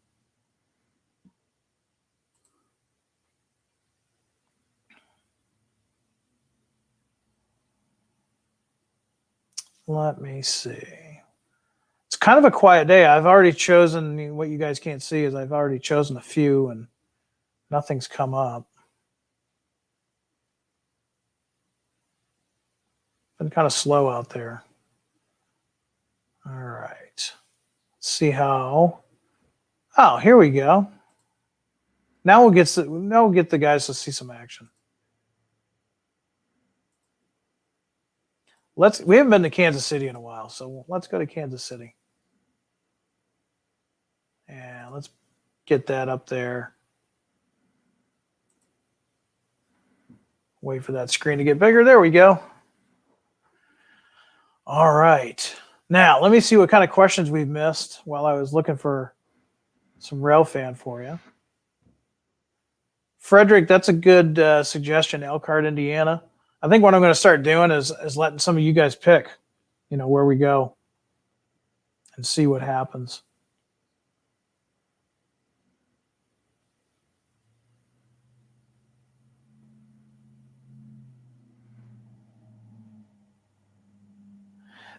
Let me see. It's kind of a quiet day. I've already chosen, what you guys can't see is I've already chosen a few and nothing's come up. Been kind of slow out there. All right. Let's see how. Oh, here we go. Now we'll get the guys to see some action. We haven't been to Kansas City in a while, so let's go to Kansas City. And let's get that up there. Wait for that screen to get bigger. There we go. All right. Now, let me see what kind of questions we've missed while I was looking for some rail fan for you. Frederick, that's a good suggestion, Elkhart, Indiana. I think what I'm going to start doing is letting some of you guys pick, where we go and see what happens.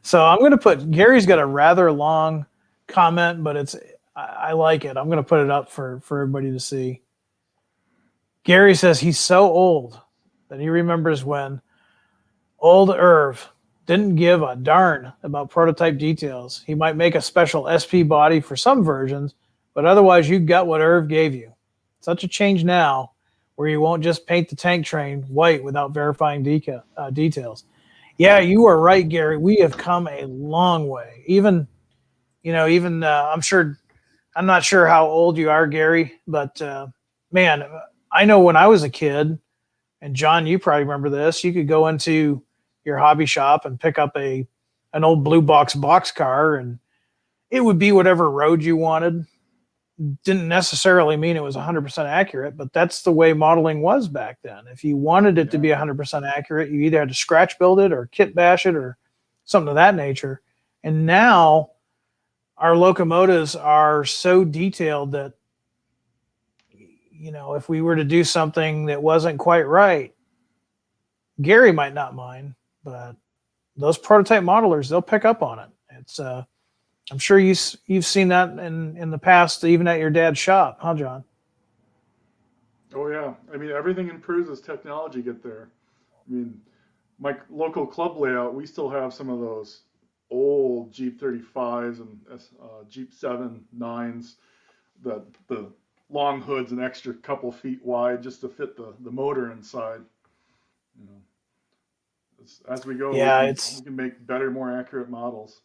So I'm going to put, Gary's got a rather long comment, but I like it. I'm going to put it up for everybody to see. Gary says he's so old that he remembers when old Irv didn't give a darn about prototype details. He might make a special SP body for some versions, but otherwise you got what Irv gave you. Such a change now where you won't just paint the tank train white without verifying details. Yeah, you are right, Gary. We have come a long way. Even I'm not sure how old you are, Gary, but man, I know when I was a kid, and John, you probably remember this, you could go into your hobby shop and pick up an old blue box car, and it would be whatever road you wanted. Didn't necessarily mean it was 100% accurate, but that's the way modeling was back then. If you wanted it to be 100% accurate, you either had to scratch build it or kit bash it or something of that nature. And now our locomotives are so detailed that, if we were to do something that wasn't quite right, Gary might not mind, but those prototype modelers, they'll pick up on it. It's I'm sure you've seen that in the past, even at your dad's shop, huh, John? Oh yeah, I mean everything improves as technology get there. I mean, my local club layout, we still have some of those old Jeep 35s and Jeep 79s, the long hoods an extra couple feet wide just to fit the motor inside. As we go, we can make better, more accurate models.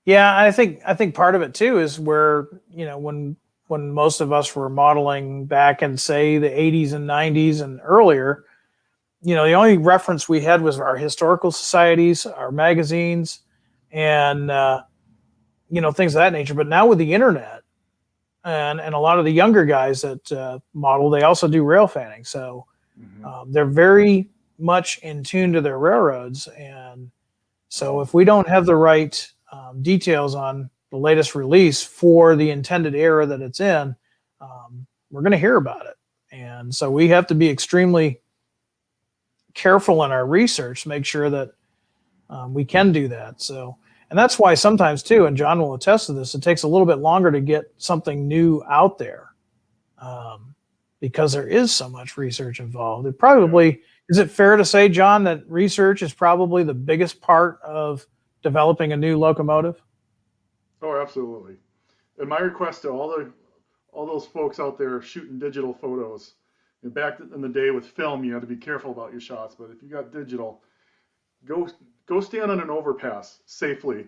Yeah, I think part of it too is where, when most of us were modeling back in, say, the 80s and 90s and earlier, the only reference we had was our historical societies, our magazines, and things of that nature. But now with the internet and a lot of the younger guys that model, they also do rail fanning, so they're very much in tune to their railroads. And so if we don't have the right details on the latest release for the intended era that it's in, we're going to hear about it. And so we have to be extremely careful in our research to make sure that we can do that. So, and that's why sometimes too, and John will attest to this, it takes a little bit longer to get something new out there because there is so much research involved. It probably, is it fair to say, John, that research is probably the biggest part of developing a new locomotive? Oh, absolutely. And my request to all those folks out there shooting digital photos, back in the day with film, you had to be careful about your shots, but if you got digital, go stand on an overpass safely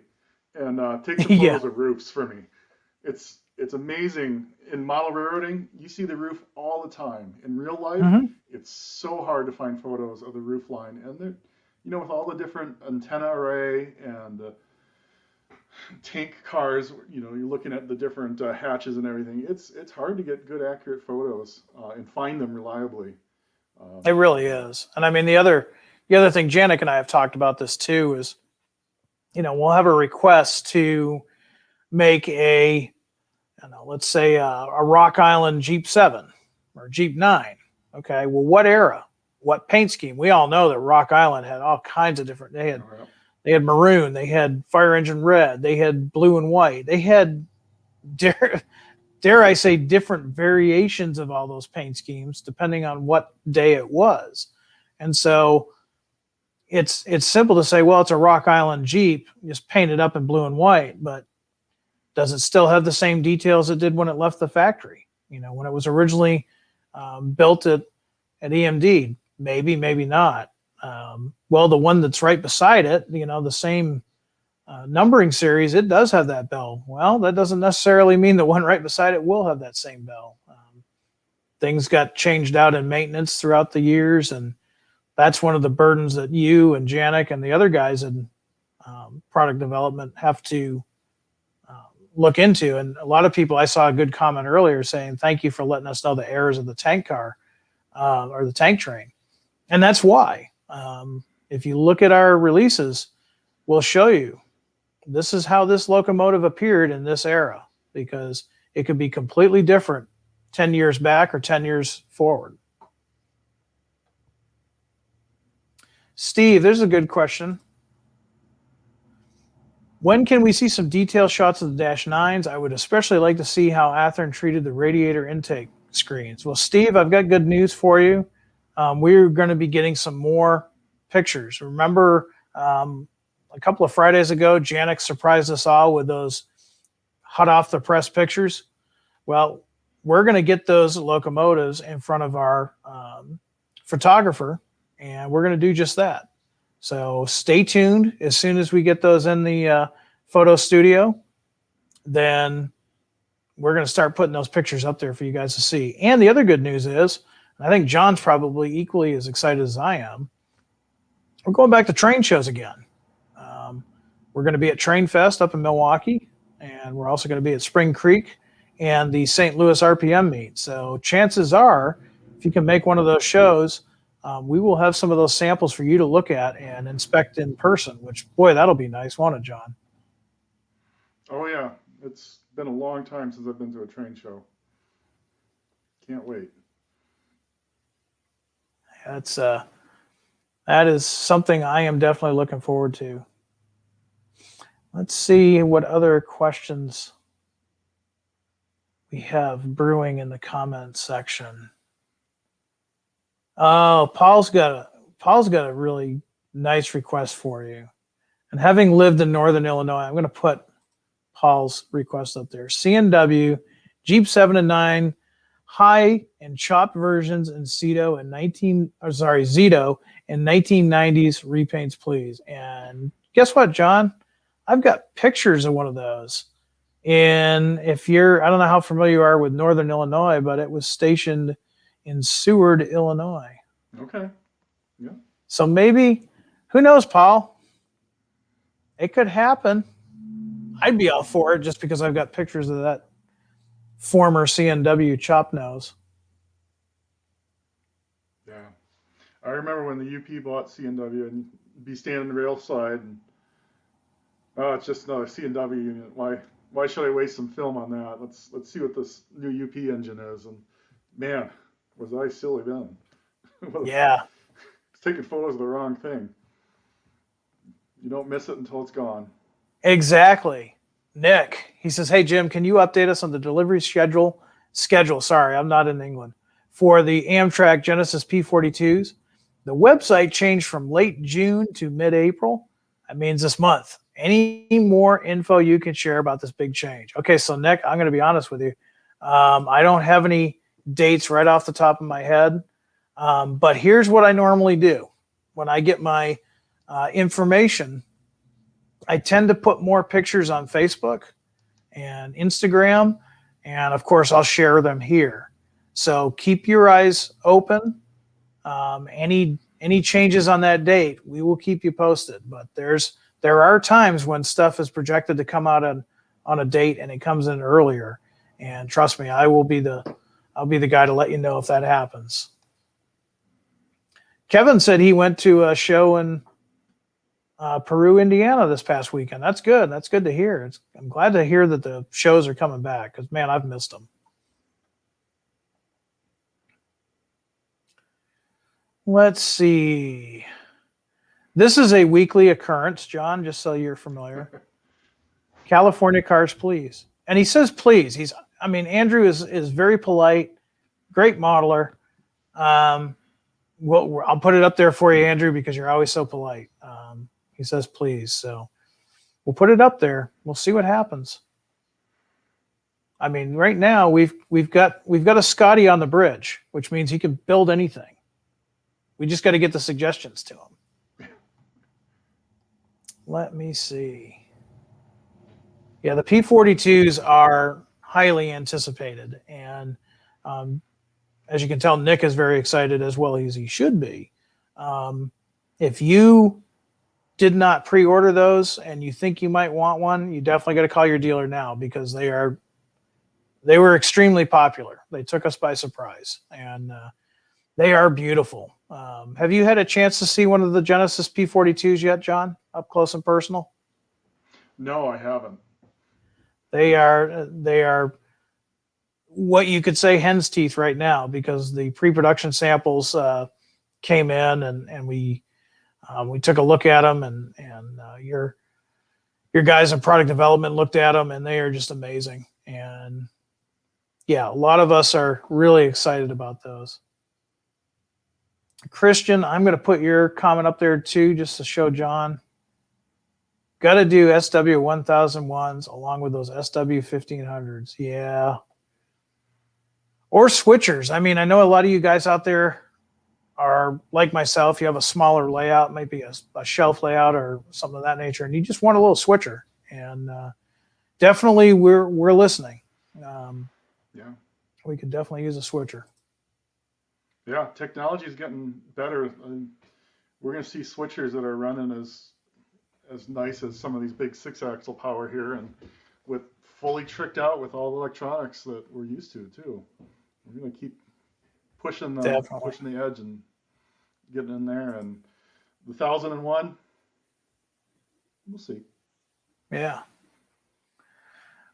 and take some photos of roofs for me. It's amazing. In model railroading, you see the roof all the time. In real life, it's so hard to find photos of the roof line, and with all the different antenna array and tank cars, you're looking at the different hatches and everything. It's hard to get good, accurate photos and find them reliably. It really is. And I mean, the other thing, Janik and I have talked about this too, is, we'll have a request to make let's say a Rock Island Jeep 7 or Jeep 9. Okay, well, what era? What paint scheme? We all know that Rock Island had all kinds of different. They had maroon. They had fire engine red. They had blue and white. They had, dare I say, different variations of all those paint schemes depending on what day it was. And so it's simple to say, well, it's a Rock Island Jeep, just paint it up in blue and white, but does it still have the same details it did when it left the factory? When it was originally built at EMD, maybe not. Well, the one that's right beside it, the same numbering series, it does have that bell. Well, that doesn't necessarily mean the one right beside it will have that same bell. Things got changed out in maintenance throughout the years, and that's one of the burdens that you and Janik and the other guys in product development have to look into. And a lot of people, I saw a good comment earlier saying, thank you for letting us know the errors of the tank car or the tank train. And that's why. If you look at our releases, we'll show you this is how this locomotive appeared in this era, because it could be completely different 10 years back or 10 years forward. Steve, there's a good question. When can we see some detailed shots of the Dash 9s? I would especially like to see how Athearn treated the radiator intake screens. Well, Steve, I've got good news for you. We're going to be getting some more pictures. Remember, a couple of Fridays ago, Janik surprised us all with those hot off the press pictures. Well, we're going to get those locomotives in front of our photographer, and we're going to do just that. So stay tuned. As soon as we get those in the photo studio, then we're going to start putting those pictures up there for you guys to see. And the other good news is, I think John's probably equally as excited as I am, we're going back to train shows again. We're going to be at Train Fest up in Milwaukee, and we're also going to be at Spring Creek and the St. Louis RPM meet. So chances are, if you can make one of those shows, we will have some of those samples for you to look at and inspect in person, which, boy, that'll be nice, won't it, John? Oh, yeah. It's been a long time since I've been to a train show. Can't wait. That is something I am definitely looking forward to. Let's see what other questions we have brewing in the comments section. Oh, Paul's got a really nice request for you. And having lived in Northern Illinois, I'm going to put Paul's request up there. C&W, Jeep 7 and 9, high and chopped versions in Zito in 1990s repaints, please. And guess what, John? I've got pictures of one of those. And if you're, I don't know how familiar you are with Northern Illinois, but it was stationed in Seward, Illinois. Okay. Yeah. So maybe, who knows, Paul? It could happen. I'd be all for it just because I've got pictures of that former C&W chop nose. Yeah. I remember when the UP bought C&W and be standing rail side and it's just another C&W unit. Why should I waste some film on that? Let's see what this new UP engine is. And man, was I silly then. Yeah. Taking photos of the wrong thing. You don't miss it until it's gone. Exactly. Nick, he says, hey, Jim, can you update us on the delivery schedule? Sorry, I'm not in England. For the Amtrak Genesis P42s. The website changed from late June to mid-April. That means this month. Any more info you can share about this big change? Okay, so Nick, I'm going to be honest with you. I don't have any dates right off the top of my head, but here's what I normally do. When I get my information, I tend to put more pictures on Facebook and Instagram, and of course, I'll share them here. So keep your eyes open. Any changes on that date, we will keep you posted. But there are times when stuff is projected to come out on a date and it comes in earlier. And trust me, I'll be the guy to let you know if that happens. Kevin said he went to a show in Peru, Indiana this past weekend. That's good. That's good to hear. I'm glad to hear that the shows are coming back because, man, I've missed them. Let's see. This is a weekly occurrence, John, just so you're familiar. California Cars, please. And he says, please. Andrew is very polite, great modeler. I'll put it up there for you, Andrew, because you're always so polite. He says, please. So we'll put it up there. We'll see what happens. Right now we've got a Scotty on the bridge, which means he can build anything. We just got to get the suggestions to him. Let me see. Yeah, the P42s are highly anticipated. And as you can tell, Nick is very excited as well as he should be. If you did not pre-order those and you think you might want one, you definitely got to call your dealer now because they were extremely popular. They took us by surprise, and they are beautiful. Have you had a chance to see one of the Genesis P42s yet, John, up close and personal? No, I haven't. They are what you could say hen's teeth right now because the pre-production samples came in and we took a look at them and your guys in product development looked at them, and they are just amazing. And yeah, a lot of us are really excited about those. Christian, I'm going to put your comment up there too, just to show John. Got to do SW1001s along with those SW1500s. Yeah. Or switchers. I mean, I know a lot of you guys out there are like myself. You have a smaller layout, maybe a shelf layout or something of that nature, and you just want a little switcher. And definitely we're listening. Yeah. We could definitely use a switcher. Yeah, technology is getting better, and we're going to see switchers that are running as nice as some of these big 6-axle power here, and with fully tricked out with all the electronics that we're used to too. We're going to keep pushing the edge and getting in there. And the 1001, we'll see. Yeah.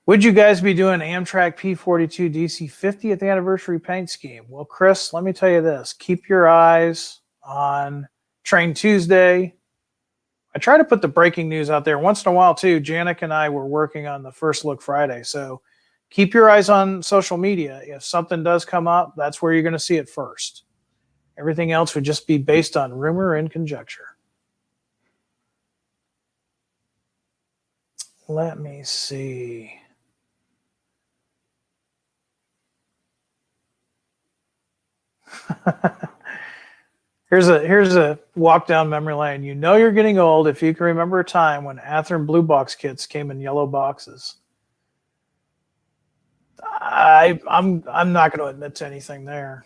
Would you guys be doing Amtrak P42 DC 50th anniversary paint scheme? Well, Chris, let me tell you this. Keep your eyes on Train Tuesday. I try to put the breaking news out there once in a while too. Janik and I were working on the First Look Friday. So keep your eyes on social media. If something does come up, that's where you're going to see it first. Everything else would just be based on rumor and conjecture. Let me see. Here's a walk down memory lane. You know you're getting old if you can remember a time when Athearn blue box kits came in yellow boxes. I'm not going to admit to anything there.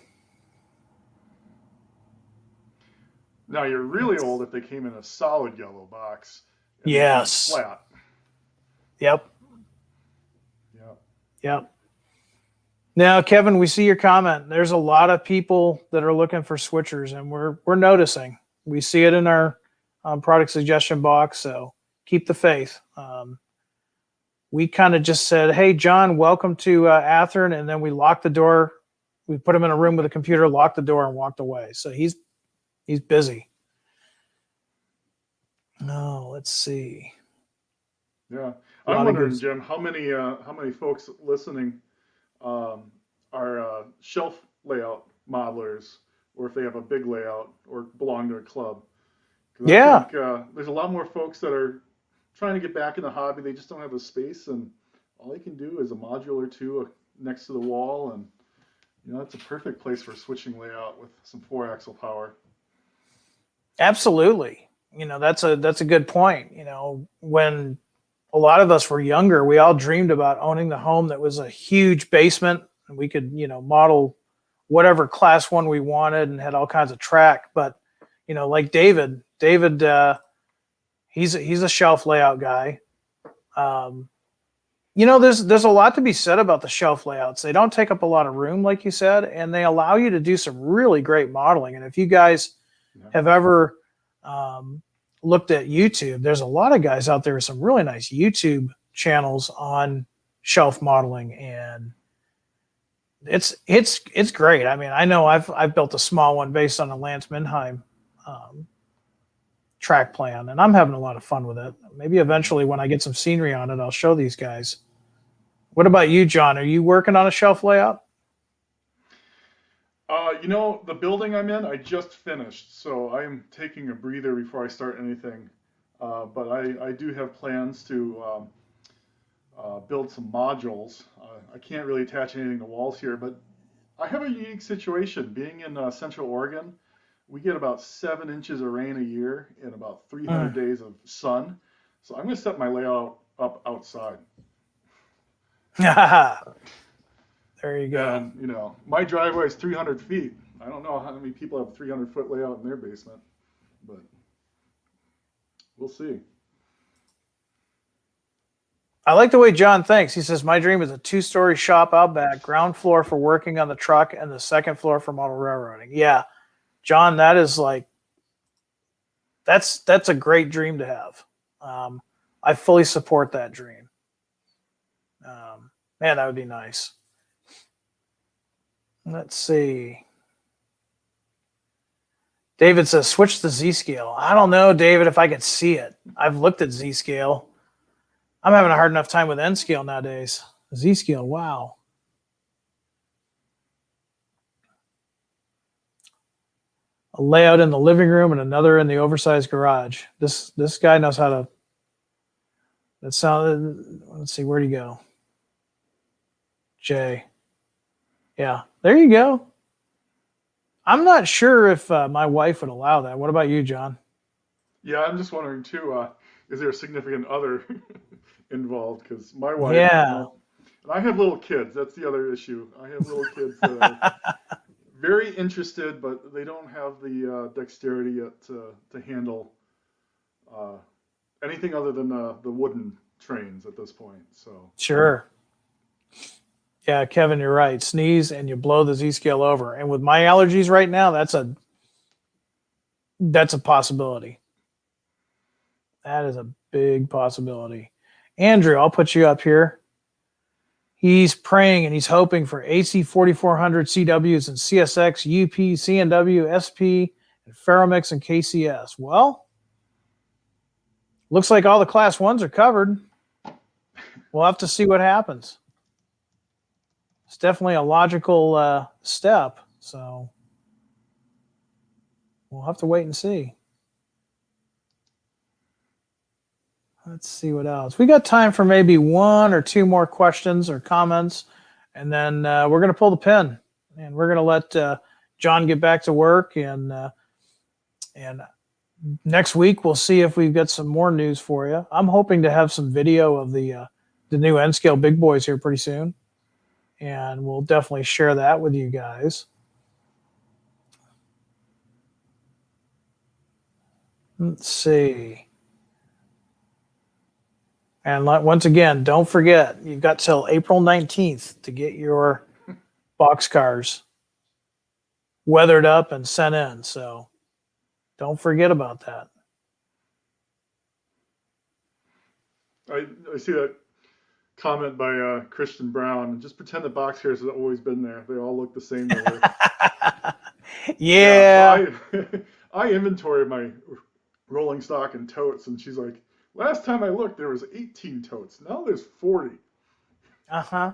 Now you're really old if they came in a solid yellow box. Yes. Flat. Yep. Yep. Yep. Now, Kevin, we see your comment. There's a lot of people that are looking for switchers, and we're noticing. We see it in our product suggestion box, so keep the faith. We kind of just said, hey, John, welcome to Athearn, and then we locked the door. We put him in a room with a computer, locked the door, and walked away. So he's busy. No, let's see. Yeah. I'm wondering, Jim, how many folks listening are shelf layout modelers, or if they have a big layout or belong to a club. Yeah. I think, there's a lot more folks that are trying to get back in the hobby. They just don't have the space, and all they can do is a module or two next to the wall, and that's a perfect place for switching layout with some 4-axle power. Absolutely. That's a good point. When a lot of us were younger, we all dreamed about owning the home that was a huge basement, and we could, model whatever class 1 we wanted and had all kinds of track. But, like David, he's a shelf layout guy. There's a lot to be said about the shelf layouts. They don't take up a lot of room, like you said, and they allow you to do some really great modeling. And if you guys have ever looked at YouTube, there's a lot of guys out there with some really nice YouTube channels on shelf modeling, and it's great. I mean, I know I've built a small one based on a Lance Minheim track plan, and I'm having a lot of fun with it. Maybe eventually when I get some scenery on it, I'll show these guys. What about you, John? Are you working on a shelf layout? The building I'm in, I just finished, so I'm taking a breather before I start anything. But I do have plans to build some modules. I can't really attach anything to walls here, but I have a unique situation. Being in Central Oregon, we get about 7 inches of rain a year and about 300 days of sun. So I'm going to set my layout up outside. There you go. And, my driveway is 300 feet. I don't know how many people have a 300-foot layout in their basement, but we'll see. I like the way John thinks. He says, my dream is a 2-story shop out back, ground floor for working on the truck, and the second floor for model railroading. Yeah, John, that is that's a great dream to have. I fully support that dream. Man, that would be nice. Let's see. David says, switch to Z-scale. I don't know, David, if I could see it. I've looked at Z-scale. I'm having a hard enough time with N scale nowadays. Z scale, wow. A layout in the living room and another in the oversized garage. This guy knows how to. That sounded. Let's see, where'd he go? Jay. Yeah, there you go. I'm not sure if my wife would allow that. What about you, John? Yeah, I'm just wondering too. Is there a significant other involved? Because my wife, Yeah. and I have little kids. That's the other issue. I have little kids that are very interested, but they don't have the dexterity yet to handle anything other than the wooden trains at this point. So Sure. Yeah, Kevin, you're right. Sneeze and you blow the Z scale over. And with my allergies right now, that's a possibility. That is a big possibility. Andrew, I'll put you up here. He's praying and he's hoping for AC 4400 CWs and CSX, UP, C&W, SP, and Ferromix and KCS. Well, looks like all the class ones are covered. We'll have to see what happens. It's definitely a logical step, so we'll have to wait and see. Let's see what else. We got time for maybe one or two more questions or comments, and then we're going to pull the pin, and we're going to let John get back to work, and next week we'll see if we've got some more news for you. I'm hoping to have some video of the new N-scale big boys here pretty soon. And we'll definitely share that with you guys. Let's see. And once again, don't forget, you've got till April 19th to get your box cars weathered up and sent in. So don't forget about that. I see that comment by Christian Brown. Just pretend the box cars have always been there. They all look the same. Yeah. I inventory my rolling stock and totes, and she's like, last time I looked, there was 18 totes. Now there's 40. Uh-huh.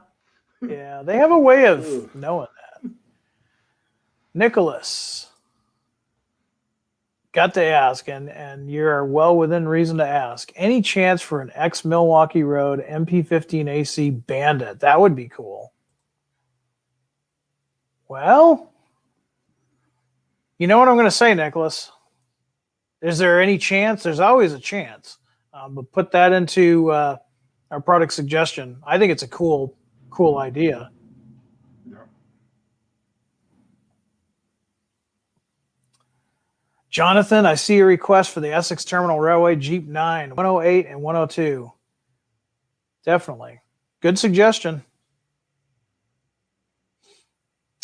Yeah, they have a way of knowing that. Nicholas, got to ask, and you're well within reason to ask. Any chance for an ex-Milwaukee Road MP15 AC Bandit? That would be cool. Well, you know what I'm going to say, Nicholas? Is there any chance? There's always a chance. But put that into our product suggestion. I think it's a cool idea. Yeah. Jonathan, I see a request for the Essex Terminal Railway Jeep 9, 108 and 102. Definitely. Good suggestion.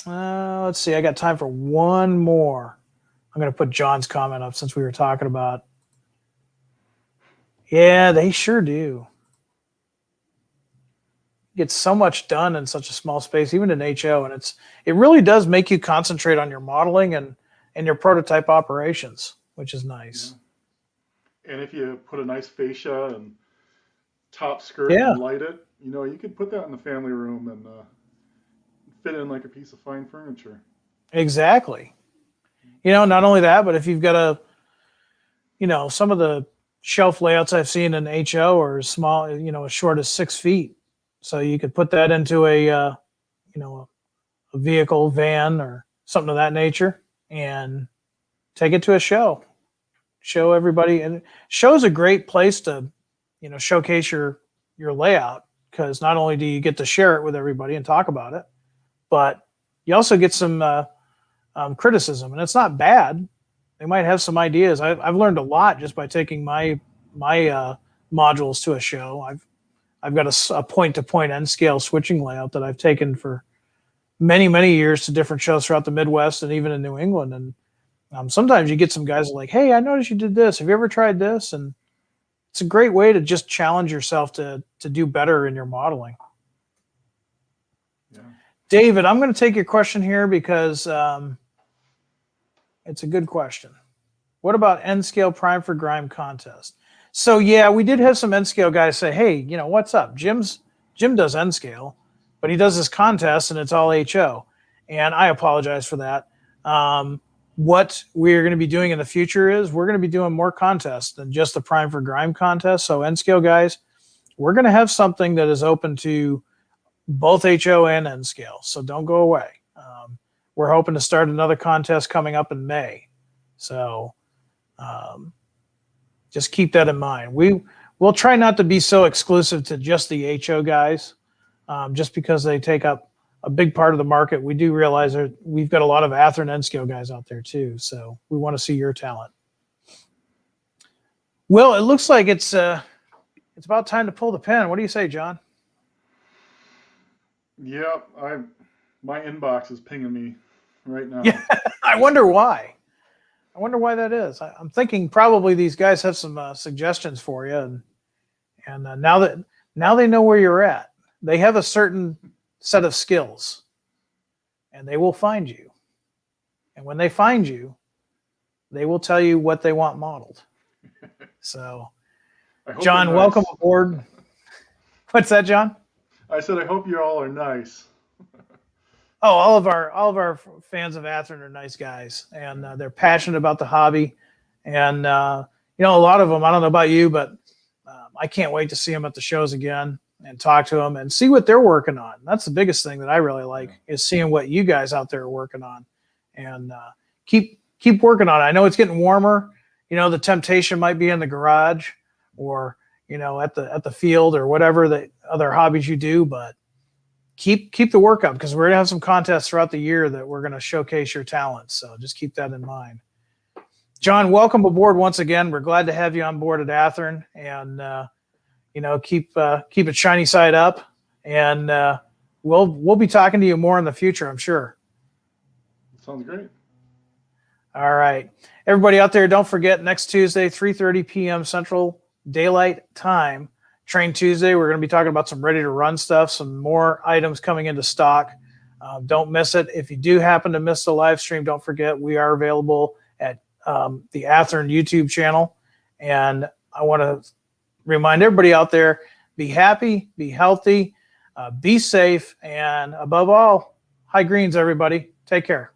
Let's see. I got time for one more. I'm going to put John's comment up since we were talking about. Yeah, they sure do. Get so much done in such a small space, even in HO, and it really does make you concentrate on your modeling and your prototype operations, which is nice. Yeah. And if you put a nice fascia and top skirt and light it, you could put that in the family room and fit in like a piece of fine furniture. Exactly. Not only that, but if you've got some of the shelf layouts I've seen in HO are small, as short as 6 feet. So you could put that into a vehicle, van, or something of that nature, and take it to a show. Show everybody, and show's a great place to, showcase your layout, because not only do you get to share it with everybody and talk about it, but you also get some criticism, and it's not bad. They might have some ideas. I've learned a lot just by taking my modules to a show. I've got a point-to-point N-scale switching layout that I've taken for many, many years to different shows throughout the Midwest and even in New England. And sometimes you get some guys like, hey, I noticed you did this. Have you ever tried this? And it's a great way to just challenge yourself to do better in your modeling. Yeah. David, I'm going to take your question here because it's a good question. What about N-scale prime for Grime Contest? So yeah, we did have some N scale guys say, "Hey, what's up? Jim does N scale, but he does this contest and it's all HO." And I apologize for that. What we're going to be doing in the future is we're going to be doing more contests than just the Prime for Grime contest. So N scale guys, we're going to have something that is open to both HO and N scale. So don't go away. We're hoping to start another contest coming up in May. So just keep that in mind. We'll try not to be so exclusive to just the HO guys, just because they take up a big part of the market. We do realize that we've got a lot of Athearn N scale guys out there too. So we want to see your talent. Well, it looks like it's about time to pull the pin. What do you say, John? Yeah, my inbox is pinging me right now. Yeah, I wonder why. I wonder why that is. I'm thinking probably these guys have some suggestions for you, and now they know where you're at. They have a certain set of skills, and they will find you. And when they find you, they will tell you what they want modeled. So, John, nice. Welcome aboard. What's that, John? I said, I hope you all are nice. Oh, all of our fans of Athearn are nice guys, and they're passionate about the hobby. And a lot of them, I don't know about you, but I can't wait to see them at the shows again and talk to them and see what they're working on. That's the biggest thing that I really like, is seeing what you guys out there are working on, and keep working on it. I know it's getting warmer. The temptation might be in the garage or at the field or whatever the other hobbies you do, but keep the work up, because we're going to have some contests throughout the year that we're going to showcase your talents. So just keep that in mind. John, welcome aboard once again. We're glad to have you on board at Athearn, and keep it shiny side up, and we'll be talking to you more in the future, I'm sure. Sounds great. All right, everybody out there, don't forget, next Tuesday, 3:30 p.m. Central Daylight Time, Train Tuesday. We're going to be talking about some ready to run stuff, some more items coming into stock. Don't miss it. If you do happen to miss the live stream, don't forget we are available at the Athearn YouTube channel. And I want to remind everybody out there, be happy, be healthy, be safe, and above all, high greens, everybody. Take care.